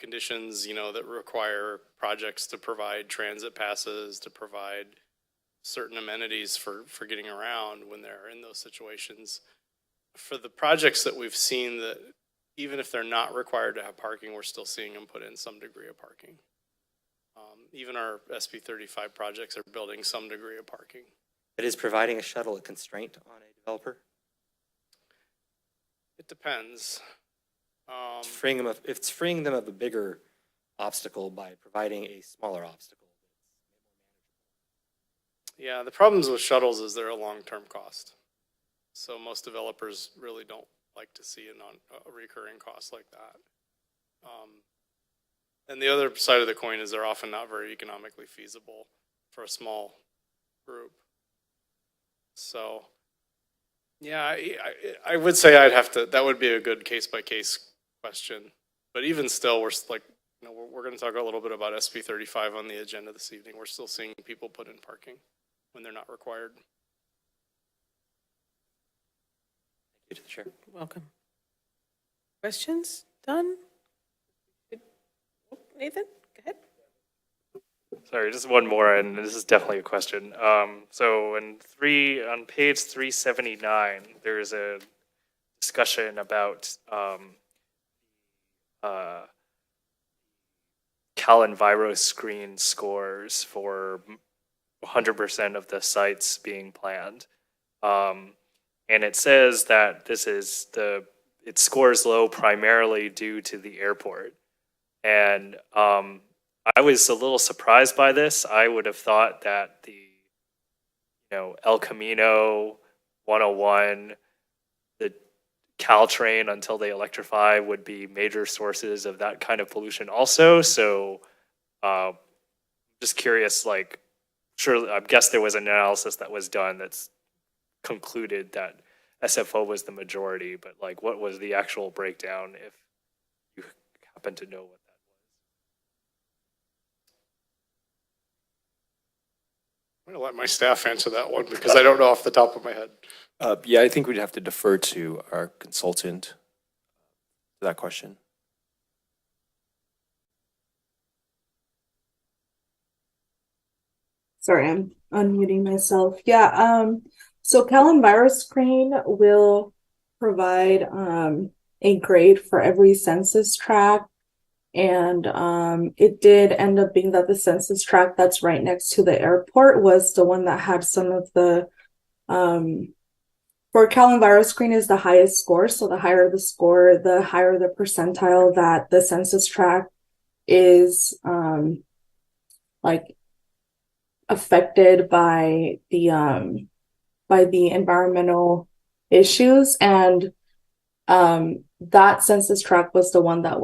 Speaker 9: conditions, that require projects to provide transit passes, to provide certain amenities for getting around when they're in those situations. For the projects that we've seen, that even if they're not required to have parking, we're still seeing them put in some degree of parking. Even our SB 35 projects are building some degree of parking.
Speaker 10: But is providing a shuttle a constraint on a developer?
Speaker 9: It depends.
Speaker 10: If it's freeing them of a bigger obstacle by providing a smaller obstacle.
Speaker 9: Yeah, the problems with shuttles is they're a long-term cost. So most developers really don't like to see a recurring cost like that. And the other side of the coin is they're often not very economically feasible for a small group. So, yeah, I would say that would be a good case-by-case question. But even still, we're going to talk a little bit about SB 35 on the agenda this evening. We're still seeing people put in parking when they're not required.
Speaker 10: Thank you to the chair.
Speaker 1: Welcome. Questions? Done? Nathan, go ahead.
Speaker 7: Sorry, just one more, and this is definitely a question. So on page 379, there is a discussion about CalEnviro screen scores for 100% of the sites being planned. And it says that it scores low primarily due to the airport. And I was a little surprised by this. I would have thought that the El Camino 101, the Caltrain until they electrify would be major sources of that kind of pollution also. So just curious, surely, I guess there was an analysis that was done that's concluded that SFO was the majority, but what was the actual breakdown, if you happen to know what that
Speaker 9: I'm going to let my staff answer that one because I don't know off the top of my head.
Speaker 3: Yeah, I think we'd have to defer to our consultant for that question.
Speaker 4: Sorry, I'm unmuting myself. Yeah, so CalEnviro screen will provide a grade for every census tract. And it did end up being that the census tract that's right next to the airport was the one that had some of the for CalEnviro screen is the highest score. So the higher the score, the higher the percentile that the census tract is affected by the environmental issues. And that census tract was the one that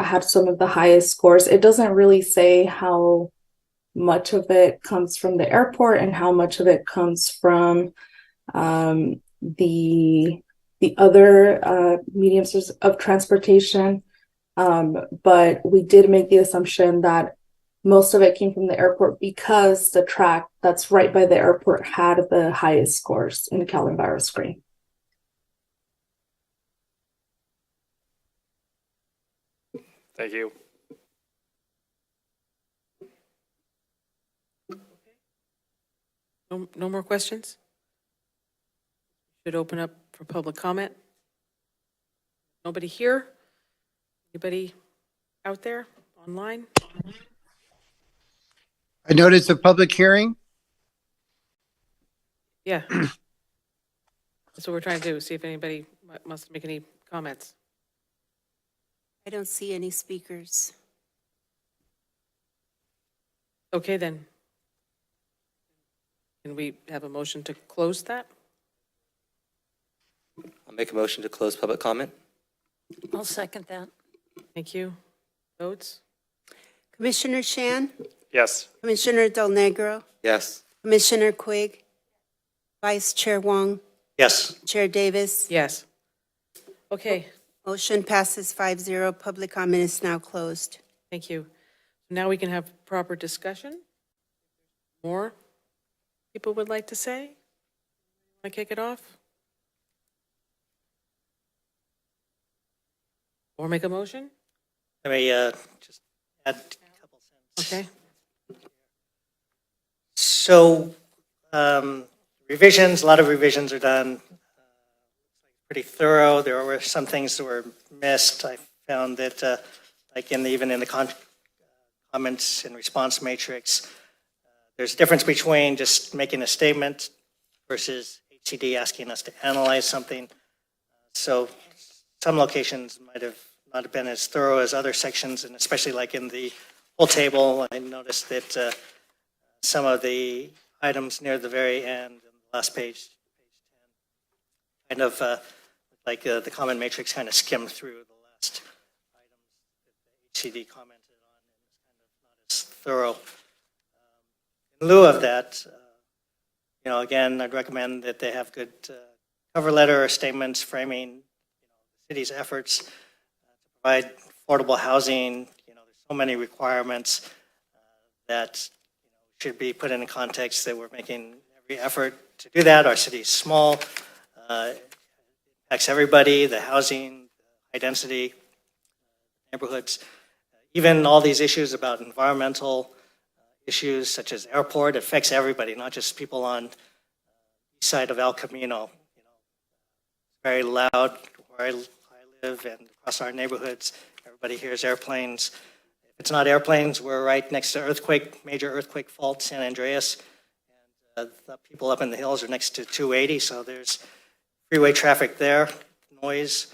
Speaker 4: had some of the highest scores. It doesn't really say how much of it comes from the airport and how much of it comes from the other mediums of transportation. But we did make the assumption that most of it came from the airport because the tract that's right by the airport had the highest scores in the CalEnviro screen.
Speaker 7: Thank you.
Speaker 1: No more questions? Should open up for public comment. Nobody here? Anybody out there online?
Speaker 11: I noticed a public hearing.
Speaker 1: Yeah. That's what we're trying to do, see if anybody wants to make any comments.
Speaker 12: I don't see any speakers.
Speaker 1: Okay, then. Can we have a motion to close that?
Speaker 10: I'll make a motion to close public comment.
Speaker 12: I'll second that.
Speaker 1: Thank you. Votes?
Speaker 12: Commissioner Shan,
Speaker 7: Yes.
Speaker 12: Commissioner Del Negro,
Speaker 10: Yes.
Speaker 12: Commissioner Quigg, Vice Chair Wong,
Speaker 6: Yes.
Speaker 12: Chair Davis.
Speaker 1: Yes. Okay,
Speaker 12: Motion passes 5-0. Public comment is now closed.
Speaker 1: thank you. Now we can have proper discussion. More people would like to say? Want to kick it off? Or make a motion?
Speaker 6: I may just add a couple sentences.
Speaker 1: Okay.
Speaker 6: So revisions, a lot of revisions are done. Pretty thorough. There were some things that were missed. I found that, like even in the comments and response matrix, there's a difference between just making a statement versus HCD asking us to analyze something. So some locations might have not have been as thorough as other sections, and especially like in the whole table, I noticed that some of the items near the very end, on the last page 10, kind of like the comment matrix kind of skimmed through the last items that the HCD commented on, and was kind of not as thorough. In lieu of that, again, I'd recommend that they have good cover letter or statements framing the city's efforts to provide affordable housing. There's so many requirements that should be put in context that we're making every effort to do that. Our city is small. It impacts everybody, the housing, the high density neighborhoods, even all these issues about environmental issues such as airport affects everybody, not just people on the east side of El Camino. Very loud where I live and across our neighborhoods. Everybody hears airplanes. If it's not airplanes, we're right next to major earthquake fault, San Andreas. And the people up in the hills are next to 280, so there's freeway traffic there, noise,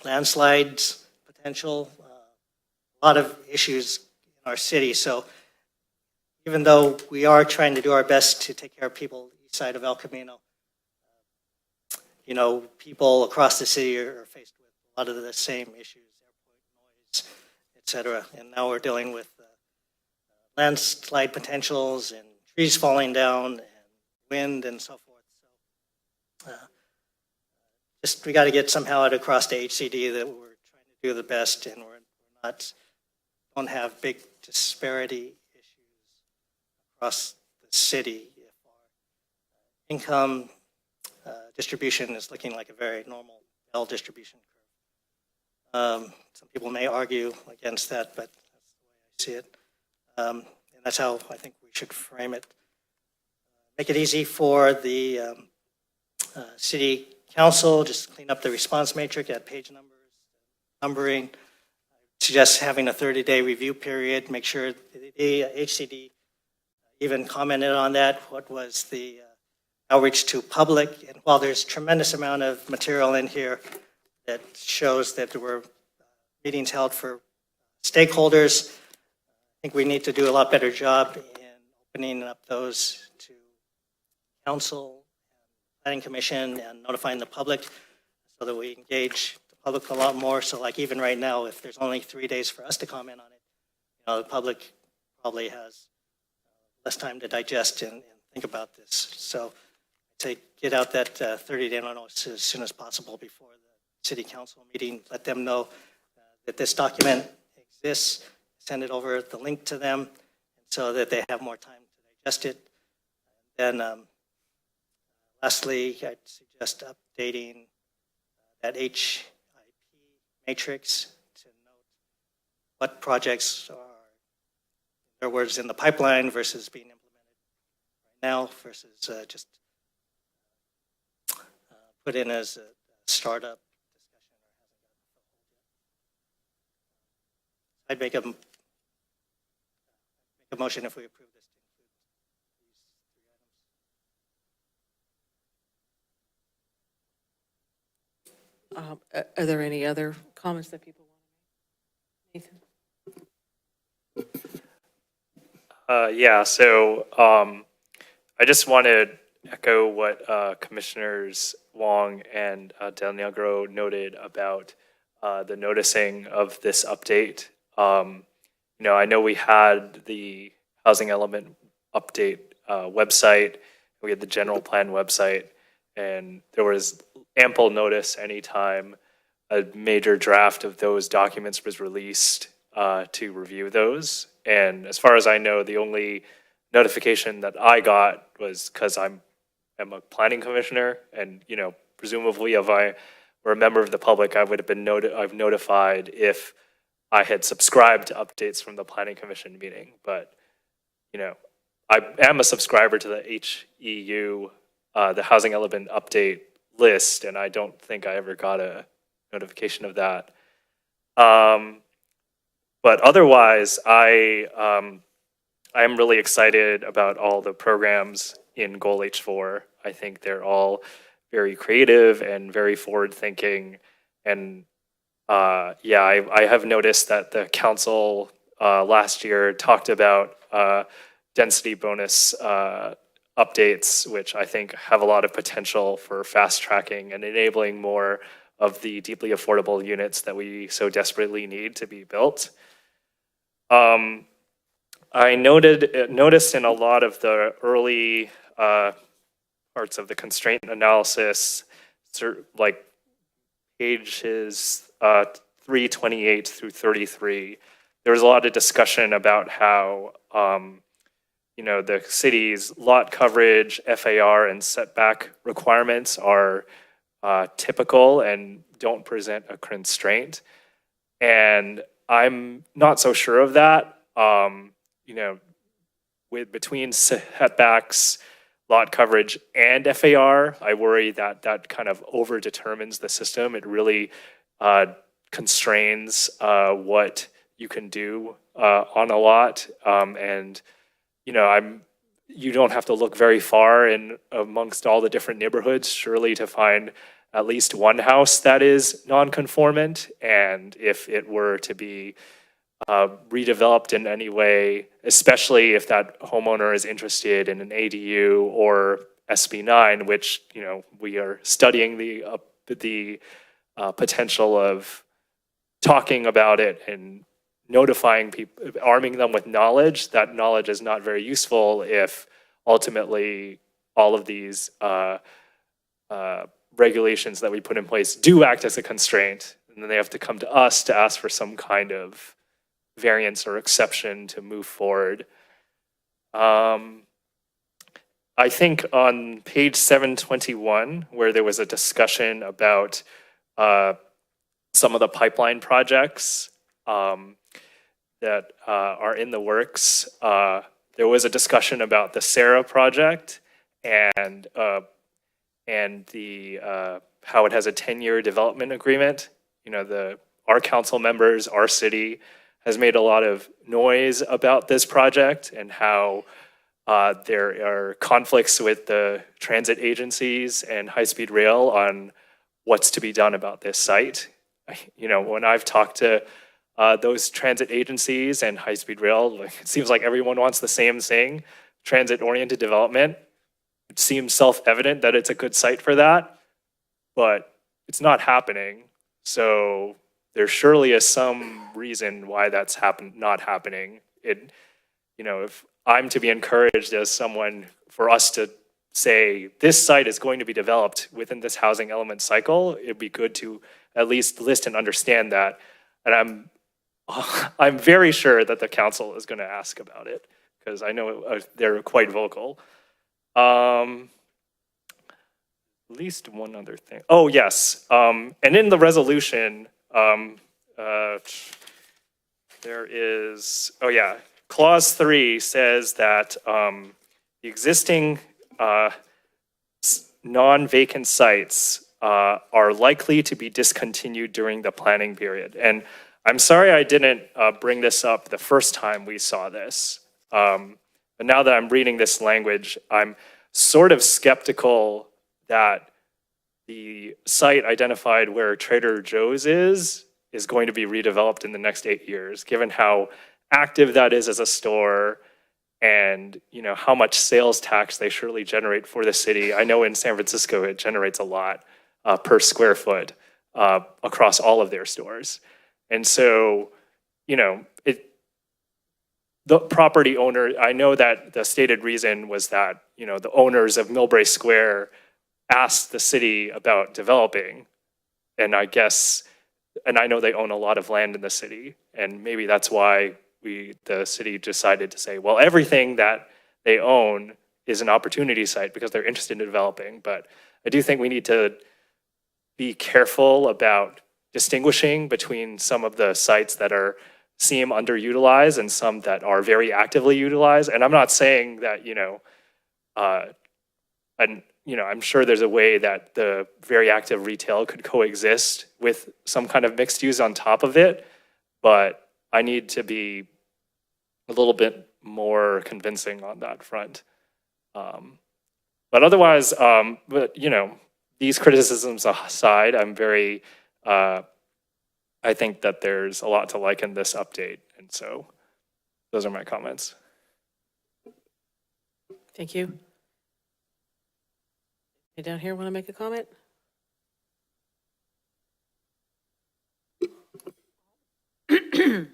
Speaker 6: landslides, potential, a lot of issues in our city. So even though we are trying to do our best to take care of people east side of El Camino, people across the city are faced with a lot of the same issues, airport noise, et cetera. And now we're dealing with landslide potentials and trees falling down and wind and so forth. So we got to get somehow it across to HCD that we're trying to do the best, and don't have big disparity issues across the city. If our income distribution is looking like a very normal Bell distribution curve. Some people may argue against that, but that's the way I see it. And that's how I think we should frame it. Make it easy for the city council, just clean up the response matrix, add page numbers, numbering. I suggest having a 30-day review period, make sure the HCD even commented on that. What was the outreach to public? And while there's tremendous amount of material in here that shows that there were meetings held for stakeholders, I think we need to do a lot better job in opening up those to council, planning commission, and notifying the public so that we engage the public a lot more. So like even right now, if there's only 3 days for us to comment on it, the public probably has less time to digest and think about this. So to get out that 30-day notice as soon as possible before the city council meeting, let them know that this document exists, send it over, the link to them, so that they have more time to digest it. And then lastly, I'd suggest updating that HIP matrix to note what projects are, in other words, in the pipeline versus being implemented right now versus just put in as a startup discussion. I'd make a motion if we approve this to include these 3 items.
Speaker 1: Are there any other comments that people want to make? Nathan?
Speaker 7: Yeah, so I just want to echo what Commissioners Wong and Del Negro noted about the noticing of this update. I know we had the housing element update website, we had the general plan website, and there was ample notice anytime a major draft of those documents was released to review those. And as far as I know, the only notification that I got was because I'm a planning commissioner, and presumably if I were a member of the public, I would have been notified if I had subscribed to updates from the planning commission meeting. But I am a subscriber to the HEU, the Housing Element Update list, and I don't think I ever got a notification of that. But otherwise, I'm really excited about all the programs in Goal H4. I think they're all very creative and very forward-thinking. And yeah, I have noticed that the council last year talked about density bonus updates, which I think have a lot of potential for fast tracking and enabling more of the deeply affordable units that we so desperately need to be built. I noticed in a lot of the early parts of the constraint analysis, like pages 328 through 33, there was a lot of discussion about how the city's lot coverage, FAR, and setback requirements are typical and don't present a constraint. And I'm not so sure of that. Between setbacks, lot coverage, and FAR, I worry that that kind of over-determines the system. It really constrains what you can do on a lot. And you don't have to look very far in amongst all the different neighborhoods, surely, to find at least one house that is non-conformant. And if it were to be redeveloped in any way, especially if that homeowner is interested in an ADU or SB9, which we are studying the potential of talking about it and notifying people, arming them with knowledge. That knowledge is not very useful if ultimately all of these regulations that we put in place do act as a constraint, and then they have to come to us to ask for some kind of variance or exception to move forward. I think on page 721, where there was a discussion about some of the pipeline projects that are in the works, there was a discussion about the Sarah project and the how it has a 10-year development agreement. Our council members, our city, has made a lot of noise about this project and how there are conflicts with the transit agencies and high-speed rail on what's to be done about this site. When I've talked to those transit agencies and high-speed rail, it seems like everyone wants the same thing, transit-oriented development. It seems self-evident that it's a good site for that, but it's not happening. So there surely is some reason why that's not happening. If I'm to be encouraged as someone, for us to say this site is going to be developed within this housing element cycle, it'd be good to at least list and understand that. And I'm very sure that the council is going to ask about it, because I know they're quite vocal. At least one other thing. Oh, yes. And in the resolution, there is, clause 3 says that the existing non-vacant sites are likely to be discontinued during the planning period. And I'm sorry I didn't bring this up the first time we saw this. But now that I'm reading this language, I'm sort of skeptical that the site identified where Trader Joe's is going to be redeveloped in the next 8 years, given how active that is as a store and how much sales tax they surely generate for the city. I know in San Francisco it generates a lot per square foot across all of their stores. And so, the property owner, I know that the stated reason was that, the owners of MILLBRAE Square asked the city about developing. And I know they own a lot of land in the city. And maybe that's why the city decided to say, well, everything that they own is an opportunity site because they're interested in developing. But I do think we need to be careful about distinguishing between some of the sites that are seem underutilized and some that are very actively utilized. And I'm not saying that, I'm sure there's a way that the very active retail could coexist with some kind of mixed use on top of it, but I need to be a little bit more convincing on that front. But otherwise, these criticisms aside, I think that there's a lot to like in this update. And so those are my comments.
Speaker 1: Thank you. You down here want to make a comment?
Speaker 13: Am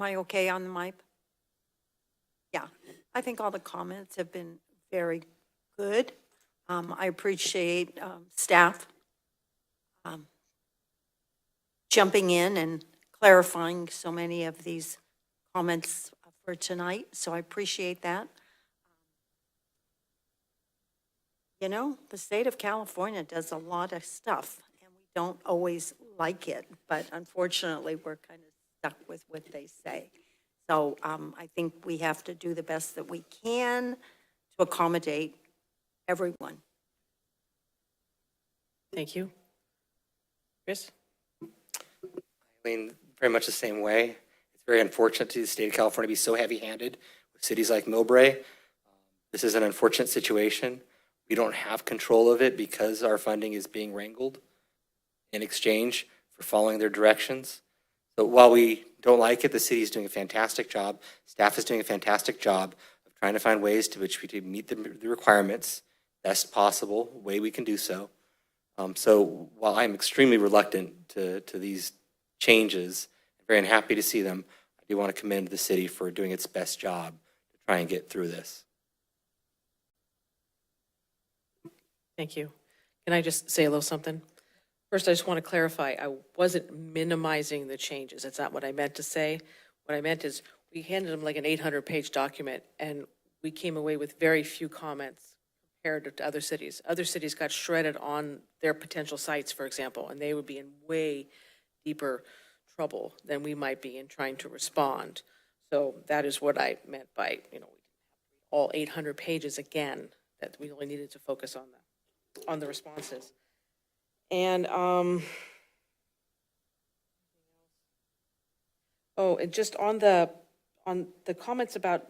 Speaker 13: I okay on the mic? Yeah, I think all the comments have been very good. I appreciate staff jumping in and clarifying so many of these comments for tonight, so I appreciate that. The state of California does a lot of stuff, and we don't always like it, but unfortunately, we're kind of stuck with what they say. So I think we have to do the best that we can to accommodate everyone.
Speaker 1: Thank you. Chris?
Speaker 10: Very much the same way. It's very unfortunate to the state of California be so heavy-handed with cities like MILLBRAE. This is an unfortunate situation. We don't have control of it because our funding is being wrangled in exchange for following their directions. So while we don't like it, the city is doing a fantastic job. Staff is doing a fantastic job of trying to find ways to which we can meet the requirements best possible way we can do so. So while I'm extremely reluctant to these changes, I'm very unhappy to see them, I do want to commend the city for doing its best job to try and get through this.
Speaker 1: Thank you. Can I just say a little something? First, I just want to clarify, I wasn't minimizing the changes. That's not what I meant to say. What I meant is we handed them like an 800-page document, and we came away with very few comments compared to other cities. Other cities got shredded on their potential sites, for example, and they would be in way deeper trouble than we might be in trying to respond. So that is what I meant by, all 800 pages again, that we only needed to focus on the responses. And and just on the comments about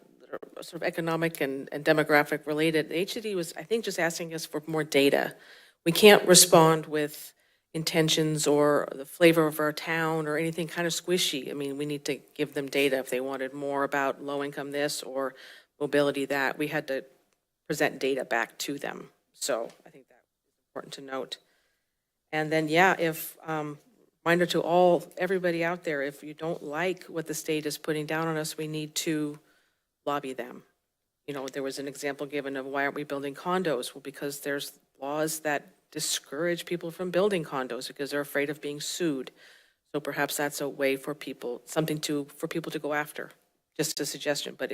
Speaker 1: sort of economic and demographic related, the HCD was, I think, just asking us for more data. We can't respond with intentions or the flavor of our town or anything kind of squishy. I mean, we need to give them data if they wanted more about low income this or mobility that. We had to present data back to them. So I think that is important to note. And then, if reminder to everybody out there, if you don't like what the state is putting down on us, we need to lobby them. There was an example given of why aren't we building condos? Well, because there's laws that discourage people from building condos because they're afraid of being sued. So perhaps that's a way for people, for people to go after. Just a suggestion, but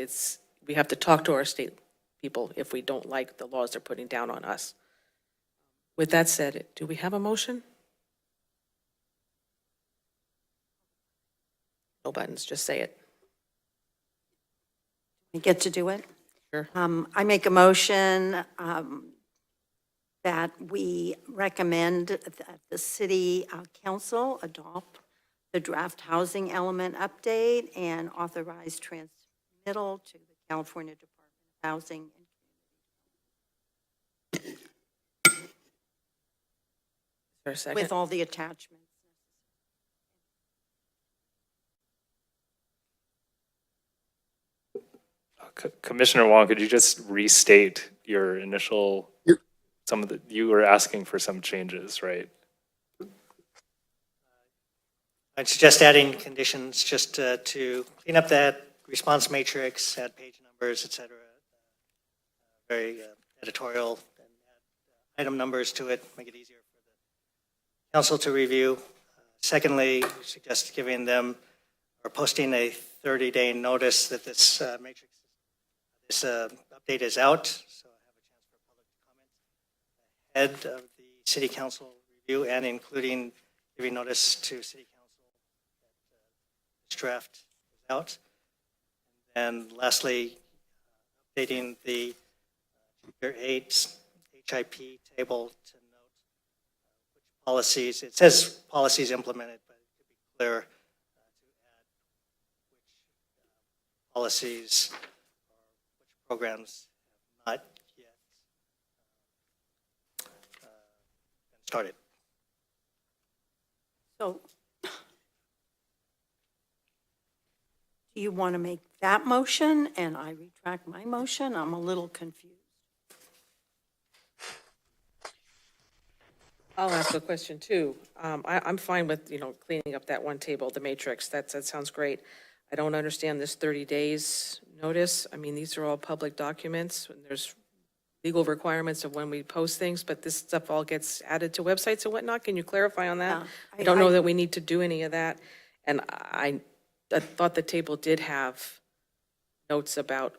Speaker 1: we have to talk to our state people if we don't like the laws they're putting down on us. With that said, do we have a motion? No buttons, just say it.
Speaker 13: I get to do it?
Speaker 1: Sure.
Speaker 13: I make a motion that we recommend that the city council adopt the draft housing element update and authorize transmittal to the California Department of Housing and
Speaker 1: For a second.
Speaker 13: with all the attachments.
Speaker 7: Commissioner Wong, could you just restate your initial, you were asking for some changes, right?
Speaker 6: I'd suggest adding conditions just to clean up that response matrix, add page numbers, et cetera. Very editorial, and add item numbers to it, make it easier for the council to review. Secondly, we suggest giving them or posting a 30-day notice that this matrix, this update is out, so I have a chance for public comment ahead of the city council review, and including giving notice to city council that this draft is out. And lastly, updating the Tier 8 HIP table to note which policies, it says policies implemented, but it could be clear to add which policies or which programs have not yet been started.
Speaker 13: So do you want to make that motion and I retract my motion? I'm a little confused.
Speaker 1: I'll ask a question too. I'm fine with, cleaning up that one table, the matrix. That sounds great. I don't understand this 30 days notice. I mean, these are all public documents and there's legal requirements of when we post things, but this stuff all gets added to websites and whatnot. Can you clarify on that?
Speaker 13: Yeah,
Speaker 1: I don't know that we need to do any of that. And I thought the table did have notes about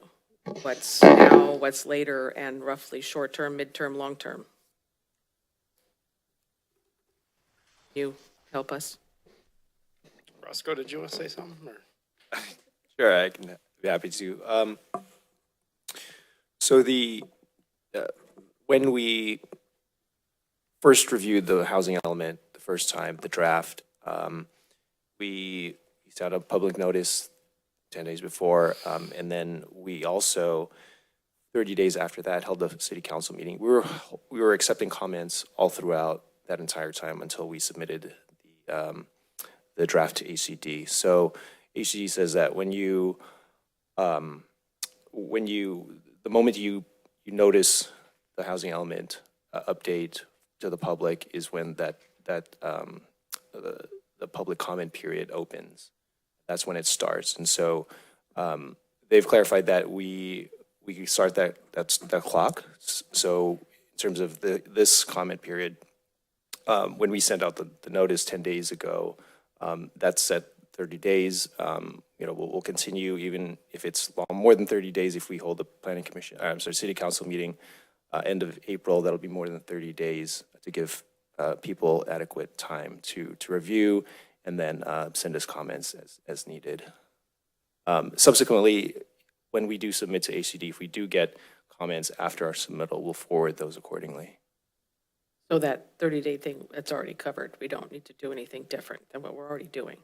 Speaker 1: what's now, what's later, and roughly short-term, mid-term, long-term. You help us?
Speaker 9: Roscoe, did you want to say something? Or?
Speaker 3: Sure, I can be happy to. So when we first reviewed the housing element the first time, the draft, we set up public notice 10 days before, and then we also, 30 days after that, held a city council meeting. We were accepting comments all throughout that entire time until we submitted the draft to HCD. So HCD says that the moment you notice the housing element update to the public is when the public comment period opens. That's when it starts. And so they've clarified that we start that clock. So in terms of this comment period, when we sent out the notice 10 days ago, that's at 30 days. We'll continue even if it's more than 30 days. If we hold the planning commission, city council meeting end of April, that'll be more than 30 days to give people adequate time to review and then send us comments as needed. Subsequently, when we do submit to HCD, if we do get comments after our submittal, we'll forward those accordingly.
Speaker 1: So that 30-day thing, that's already covered. We don't need to do anything different than what we're already doing.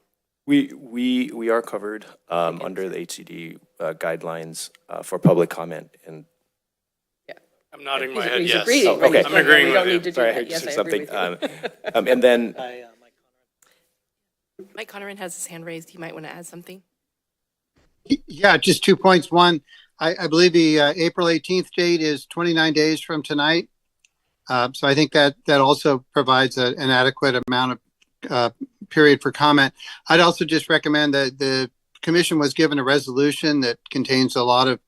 Speaker 3: We are covered under the HCD guidelines for public comment. And
Speaker 9: I'm nodding my head,
Speaker 1: He's
Speaker 9: yes.
Speaker 1: agreeing,
Speaker 3: Oh,
Speaker 1: right?
Speaker 3: okay.
Speaker 1: He's
Speaker 9: I'm
Speaker 1: going,
Speaker 9: agreeing
Speaker 1: we
Speaker 9: with
Speaker 1: don't
Speaker 9: you.
Speaker 1: need to do
Speaker 3: Sorry, I
Speaker 1: that.
Speaker 3: heard you
Speaker 1: Yes,
Speaker 3: say
Speaker 1: I agree
Speaker 3: something.
Speaker 1: with you.
Speaker 3: And then
Speaker 2: Mike Conneran has his hand raised. He might want to add something.
Speaker 11: Yeah, just 2 points. One, I believe the April 18th date is 29 days from tonight. So I think that also provides an adequate amount of period for comment. I'd also just recommend that the commission was given a resolution that contains a lot of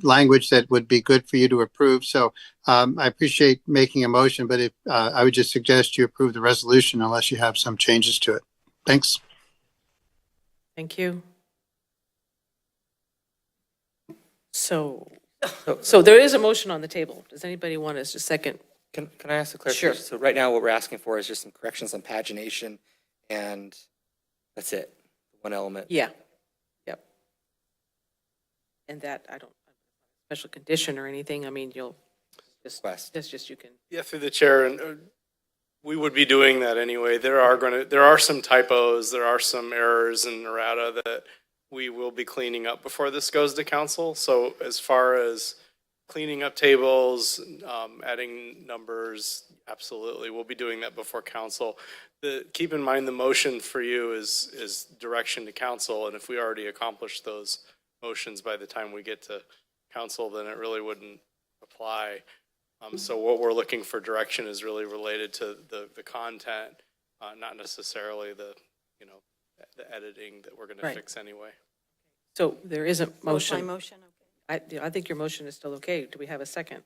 Speaker 11: language that would be good for you to approve. So I appreciate making a motion, but if I would just suggest you approve the resolution unless you have some changes to it. Thanks.
Speaker 1: Thank you. So there is a motion on the table. Does anybody want us to second?
Speaker 10: Can I ask a clarification?
Speaker 1: Sure.
Speaker 10: So right now, what we're asking for is just some corrections on pagination, and that's it, one element.
Speaker 1: Yeah. Yep. And that, I don't, special condition or anything, I mean, you'll just,
Speaker 10: Request.
Speaker 1: that's just, you can,
Speaker 9: Yeah, through the chair, and we would be doing that anyway. There are some typos, there are some errors in errata that we will be cleaning up before this goes to council. So as far as cleaning up tables, adding numbers, absolutely, we'll be doing that before council. Keep in mind the motion for you is direction to council, and if we already accomplished those motions by the time we get to council, then it really wouldn't apply. So what we're looking for direction is really related to the content, not necessarily the editing that we're going to
Speaker 1: Right.
Speaker 9: fix anyway.
Speaker 1: so there is a
Speaker 13: So is my
Speaker 1: motion.
Speaker 13: motion, okay.
Speaker 1: I think your motion is still okay. Do we have a second?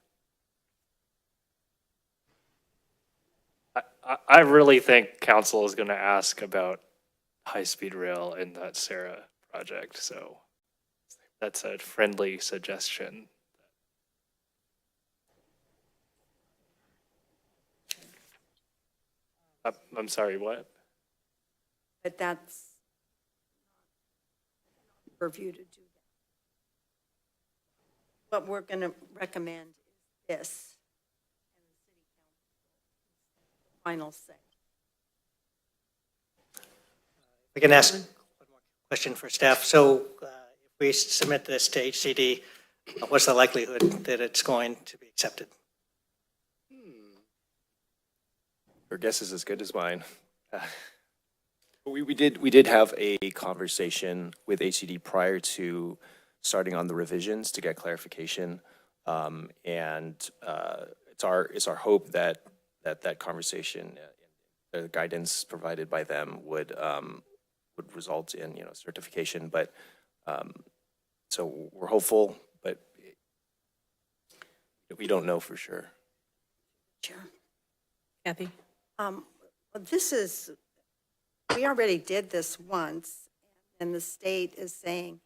Speaker 7: I really think council is going to ask about high-speed rail in that Sarah project, so that's a friendly suggestion. I'm sorry, what?
Speaker 13: But that's purview to do that. What we're going to recommend is this, and the city council final say.
Speaker 6: We can ask one more question for staff. So if we submit this to HCD, what's the likelihood that it's going to be accepted?
Speaker 3: Your guess is as good as mine. We did have a conversation with HCD prior to starting on the revisions to get clarification, and it's our hope that that conversation, the guidance provided by them would result in certification. But so we're hopeful, but we don't know for sure.
Speaker 13: Chair.
Speaker 1: Kathy?
Speaker 13: This is, we already did this once, and the state is saying,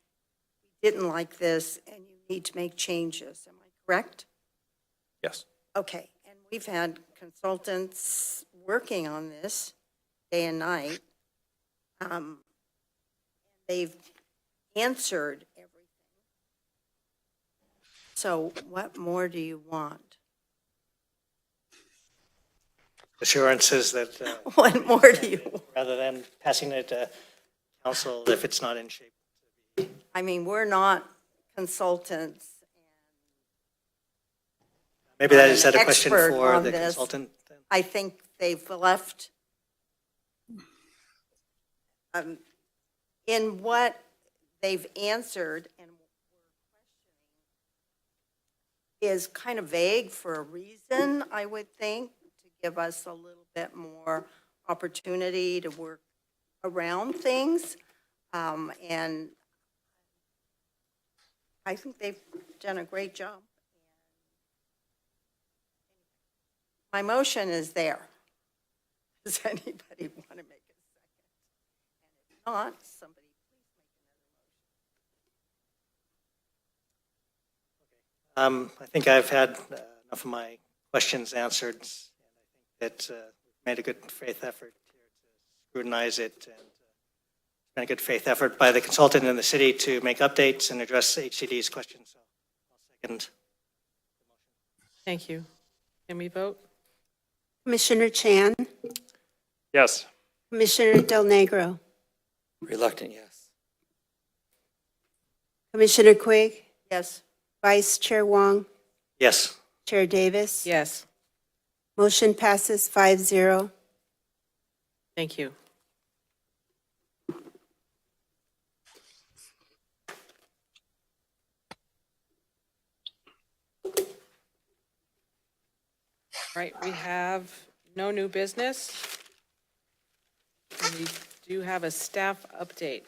Speaker 13: we didn't like this, and you need to make changes. Am I correct?
Speaker 3: Yes.
Speaker 13: Okay, and we've had consultants working on this day and night. They've answered everything. So what more do you want?
Speaker 6: Assurances that
Speaker 13: What more do you want?
Speaker 6: rather than passing it to council if it's not in shape.
Speaker 13: I mean, we're not consultants.
Speaker 6: Maybe that is
Speaker 13: an
Speaker 6: that a question
Speaker 13: expert
Speaker 6: for
Speaker 13: on
Speaker 6: the
Speaker 13: this.
Speaker 6: consultant? Then?
Speaker 13: I think they've left in what they've answered and is kind of vague for a reason, I would think, to give us a little bit more opportunity to work around things. And I think they've done a great job. My motion is there. Does anybody want to make a second? And if not, somebody please make another motion.
Speaker 6: I think I've had enough of my questions answered. And I think that we've made a good faith effort here to scrutinize it. And it's been a good faith effort by the consultant in the city to make updates and address HCD's questions. So I'll second.
Speaker 1: Thank you. Can we vote?
Speaker 12: Commissioner Chan,
Speaker 7: Yes.
Speaker 12: Commissioner Del Negro,
Speaker 8: Reluctant, yes.
Speaker 12: Commissioner Quigg,
Speaker 13: Yes.
Speaker 12: Vice Chair Wong,
Speaker 6: Yes.
Speaker 12: Chair Davis.
Speaker 1: Yes.
Speaker 12: Motion passes 5-0.
Speaker 1: Thank you. Right, we have no new business. And we do have a staff update,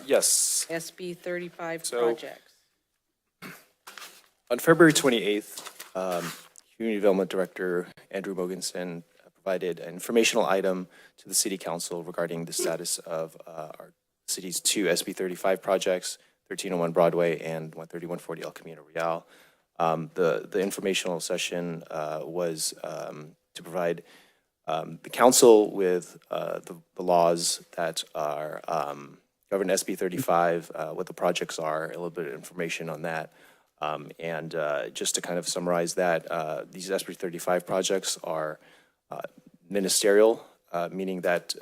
Speaker 3: Yes.
Speaker 1: SB 35
Speaker 3: So-
Speaker 1: projects.
Speaker 3: On February 28th, Community Development Director Andrew Mogensen provided an informational item to the City Council regarding the status of our city's two SB 35 projects, 1301 Broadway and 13140 El Camino Real. The informational session was to provide the council with the laws that are govern SB 35, what the projects are, a little bit of information on that. And just to kind of summarize that, these SB 35 projects are ministerial, meaning that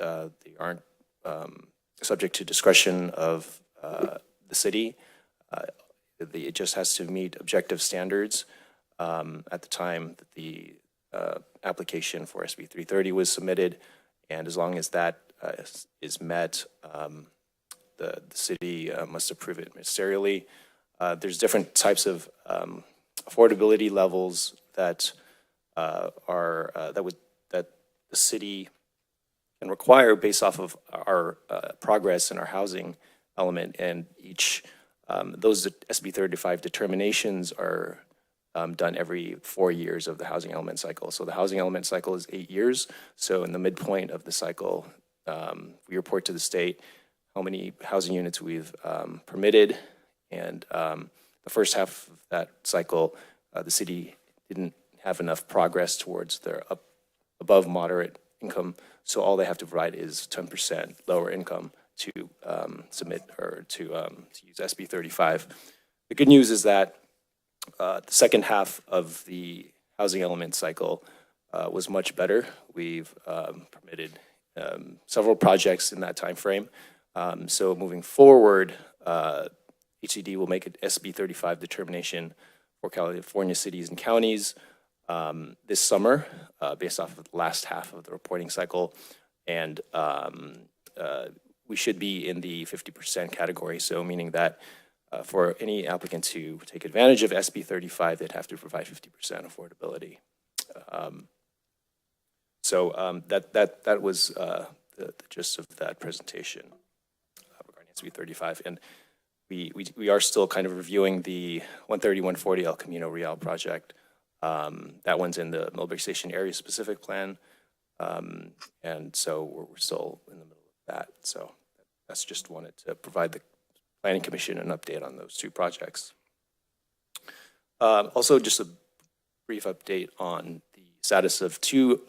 Speaker 3: they aren't subject to discretion of the city. It just has to meet objective standards. At the time that the application for SB 330 was submitted, and as long as that is met, the city must approve it ministerially. There's different types of affordability levels that that the city can require based off of our progress in our housing element, and each those SB 35 determinations are done every 4 years of the housing element cycle. So the housing element cycle is 8 years. So in the midpoint of the cycle, we report to the state how many housing units we've permitted. And the first half of that cycle, the city didn't have enough progress towards their above moderate income. So all they have to provide is 10% lower income to submit or to use SB 35. The good news is that the second half of the housing element cycle was much better. We've permitted several projects in that time frame. So moving forward, HCD will make an SB 35 determination for California cities and counties this summer, based off of the last half of the reporting cycle. And we should be in the 50% category, so meaning that for any applicant to take advantage of SB 35, they'd have to provide 50% affordability. That was the gist of that presentation regarding SB 35. And we are still kind of reviewing the 130, 140 El Camino Real project. That one's in the MILLBRAE Station area specific plan. And so we're still in the middle of that. So that's just wanted to provide the Planning Commission an update on those two projects. Also, just a brief update on the status of two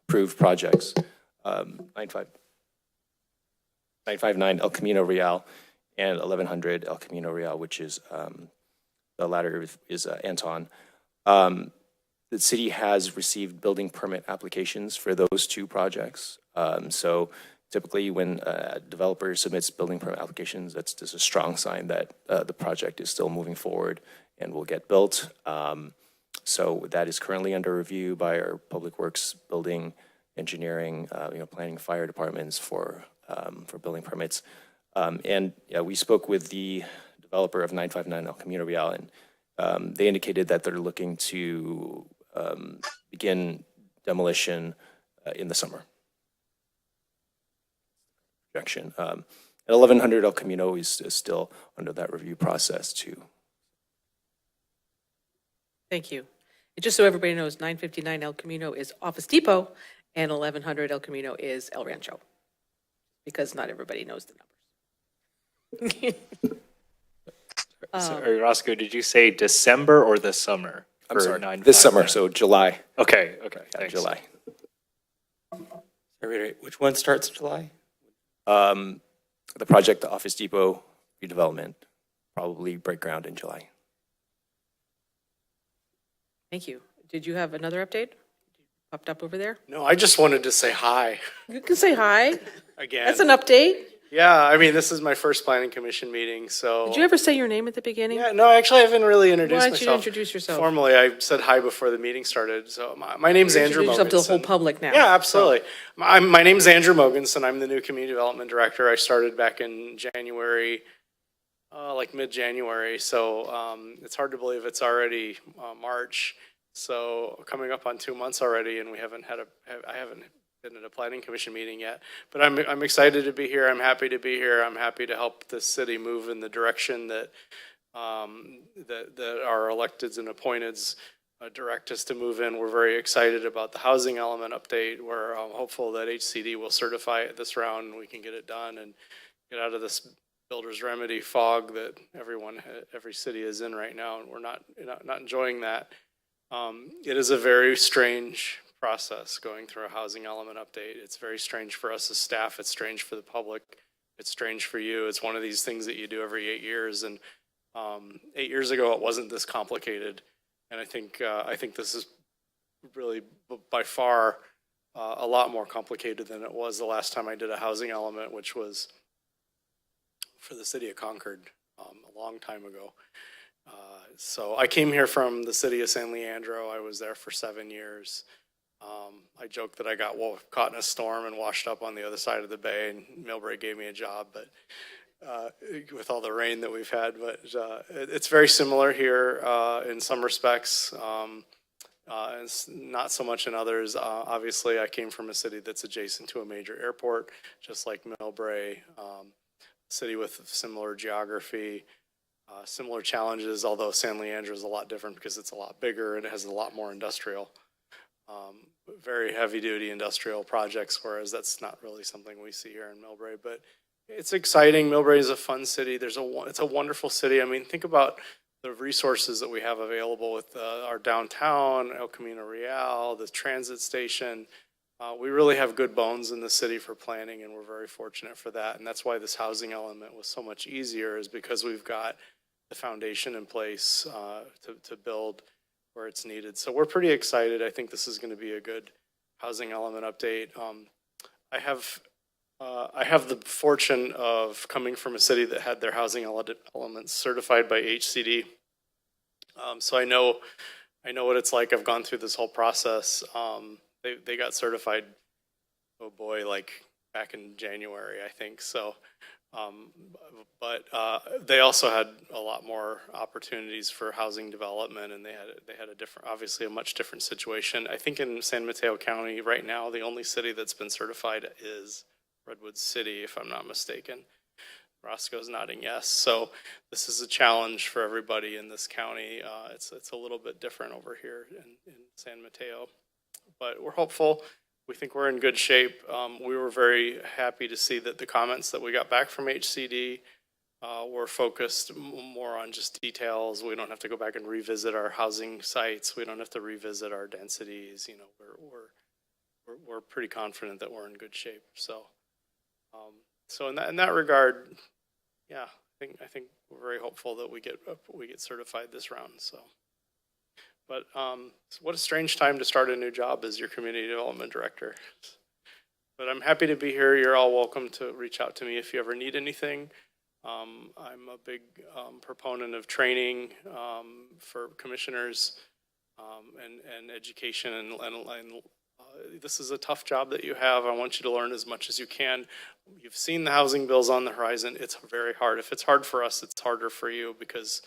Speaker 3: approved projects, 959 El Camino Real and 1100 El Camino Real, which is the latter is Anton. The city has received building permit applications for those two projects. So typically when a developer submits building permit applications, that's just a strong sign that the project is still moving forward and will get built. So that is currently under review by our Public Works, Building, Engineering, planning, fire departments for building permits. And yeah, we spoke with the developer of 959 El Camino Real, and they indicated that they're looking to begin demolition in the summer. Projection. 1100 El Camino is still under that review process too.
Speaker 1: Thank you. And just so everybody knows, 959 El Camino is Office Depot, and 1100 El Camino is El Rancho, because not everybody knows the numbers.
Speaker 7: So, Roscoe, did you say December or this summer?
Speaker 3: I'm sorry, this summer, so July.
Speaker 7: Okay,
Speaker 3: Yeah,
Speaker 7: thanks.
Speaker 3: July.
Speaker 10: Which one starts in July?
Speaker 3: The project, the Office Depot redevelopment, probably break ground in July.
Speaker 1: Thank you. Did you have another update? Popped up over there?
Speaker 9: No, I just wanted to say hi
Speaker 1: You can say hi.
Speaker 9: again.
Speaker 1: That's an update.
Speaker 9: Yeah, I mean, this is my first planning commission meeting, so.
Speaker 1: Did you ever say your name at the beginning?
Speaker 9: Yeah, no, actually, I haven't really introduced
Speaker 1: Why
Speaker 9: myself.
Speaker 1: don't you introduce yourself?
Speaker 9: Formally, I said hi before the meeting started. So my name's Andrew
Speaker 1: Introduce yourself to the whole
Speaker 9: Mogensen.
Speaker 1: public now.
Speaker 9: Yeah, absolutely. My name's Andrew Mogensen. I'm the new community development director. I started back in January, like mid-January. So it's hard to believe it's already March. So coming up on 2 months already, and I haven't been in a planning commission meeting yet. But I'm excited to be here. I'm happy to be here. I'm happy to help the city move in the direction that that our electeds and appointeds direct us to move in. We're very excited about the housing element update. We're hopeful that HCD will certify it this round and we can get it done and get out of this builder's remedy fog that every city is in right now, and we're not enjoying that. It is a very strange process going through a housing element update. It's very strange for us as staff. It's strange for the public. It's strange for you. It's one of these things that you do every 8 years. And 8 years ago, it wasn't this complicated. And I think this is really by far a lot more complicated than it was the last time I did a housing element, which was for the city of Concord a long time ago. So I came here from the city of San Leandro. I was there for 7 years. I joked that I got caught in a storm and washed up on the other side of the bay, and MILLBRAE gave me a job, but with all the rain that we've had. But it's very similar here in some respects, and not so much in others. Obviously, I came from a city that's adjacent to a major airport, just like MILLBRAE, a city with similar geography. Similar challenges, although San Leandro is a lot different because it's a lot bigger and it has a lot more industrial, very heavy-duty industrial projects, whereas that's not really something we see here in MILLBRAE. But it's exciting. MILLBRAE is a fun city. It's a wonderful city. I mean, think about the resources that we have available with our downtown, El Camino Real, the transit station, We really have good bones in the city for planning, and we're very fortunate for that. And that's why this housing element was so much easier, is because we've got the foundation in place to build where it's needed. So we're pretty excited. I think this is going to be a good housing element update. I have the fortune of coming from a city that had their housing elements certified by HCD. So I know what it's like. I've gone through this whole process. They got certified, oh boy, like back in January, I think. So, but they also had a lot more opportunities for housing development, and they had a different, obviously a much different situation. I think in San Mateo County right now, the only city that's been certified is Redwood City, if I'm not mistaken. Roscoe's nodding yes. So this is a challenge for everybody in this county. It's a little bit different over here in San Mateo, but we're hopeful. We think we're in good shape. We were very happy to see that the comments that we got back from HCD were focused more on just details. We don't have to go back and revisit our housing sites. We don't have to revisit our densities. You know, we're pretty confident that we're in good shape. So, so in that regard, yeah, I think we're very hopeful that we get certified this round. So. But what a strange time to start a new job as your community development director. But I'm happy to be here. You're all welcome to reach out to me if you ever need anything. I'm a big proponent of training for commissioners and education. And this is a tough job that you have. I want you to learn as much as you can. You've seen the housing bills on the horizon. It's very hard. If it's hard for us, it's harder for you, because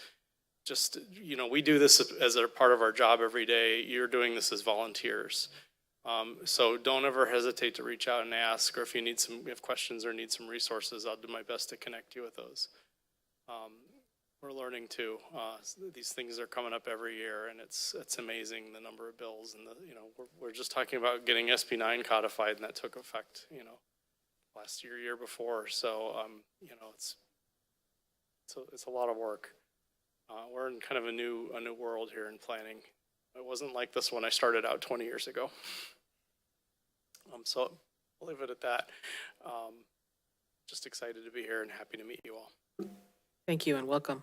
Speaker 9: just, you know, we do this as a part of our job every day. You're doing this as volunteers. So don't ever hesitate to reach out and ask, or if you have questions or need some resources, I'll do my best to connect you with those. We're learning too. These things are coming up every year, and it's amazing the number of bills, and we're just talking about getting SB 9 codified, and that took effect, last year before. So it's a lot of work. We're in kind of a new world here in planning. It wasn't like this when I started out 20 years ago. So I'll leave it at that. Just excited to be here and happy to meet you all.
Speaker 1: Thank you and welcome.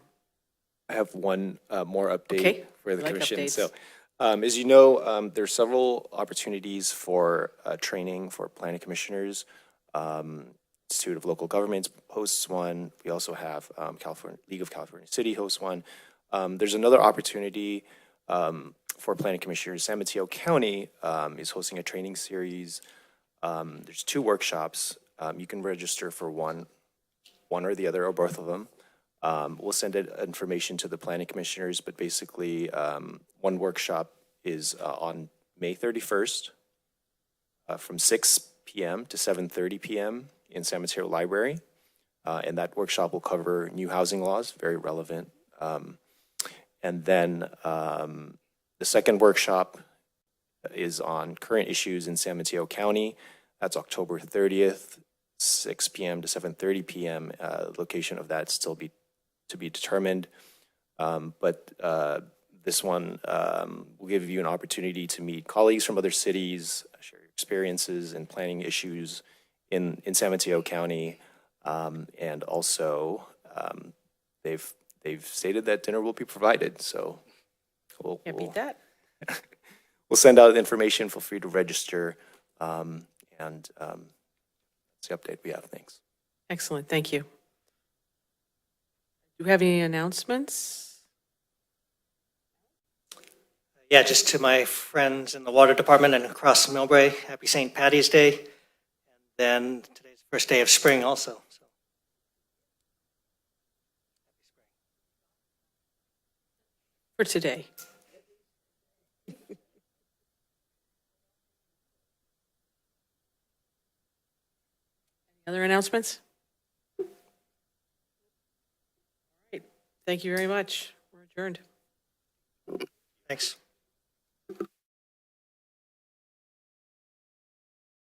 Speaker 3: I have one more update
Speaker 1: Okay,
Speaker 3: for the
Speaker 1: like
Speaker 3: commission.
Speaker 1: updates.
Speaker 3: So, as you know, there's several opportunities for training for planning commissioners. Institute of Local Governments hosts one. We also have California League of California City hosts one. There's another opportunity for planning commissioners. San Mateo County is hosting a training series. There's 2 workshops. You can register for one or the other or both of them. We'll send information to the planning commissioners, but basically one workshop is on May 31st from 6 p.m. to 7:30 p.m. in San Mateo Library. And that workshop will cover new housing laws, very relevant. And then the second workshop is on current issues in San Mateo County. That's October 30th, 6 p.m. to 7:30 p.m. Location of that still to be determined. But this one will give you an opportunity to meet colleagues from other cities, share your experiences in planning issues in San Mateo County, and also they've stated that dinner will be provided. So
Speaker 1: Can't beat that.
Speaker 3: We'll send out information. Feel free to register, and that's the update we have. Thanks.
Speaker 1: Excellent, thank you. Do you have any announcements?
Speaker 6: Yeah, just to my friends in the water department and across MILLBRAE, happy St. Patty's Day. And then today's the first day of spring also. So.
Speaker 1: For today. Any other announcements? All right. Thank you very much. We're adjourned.
Speaker 6: Thanks.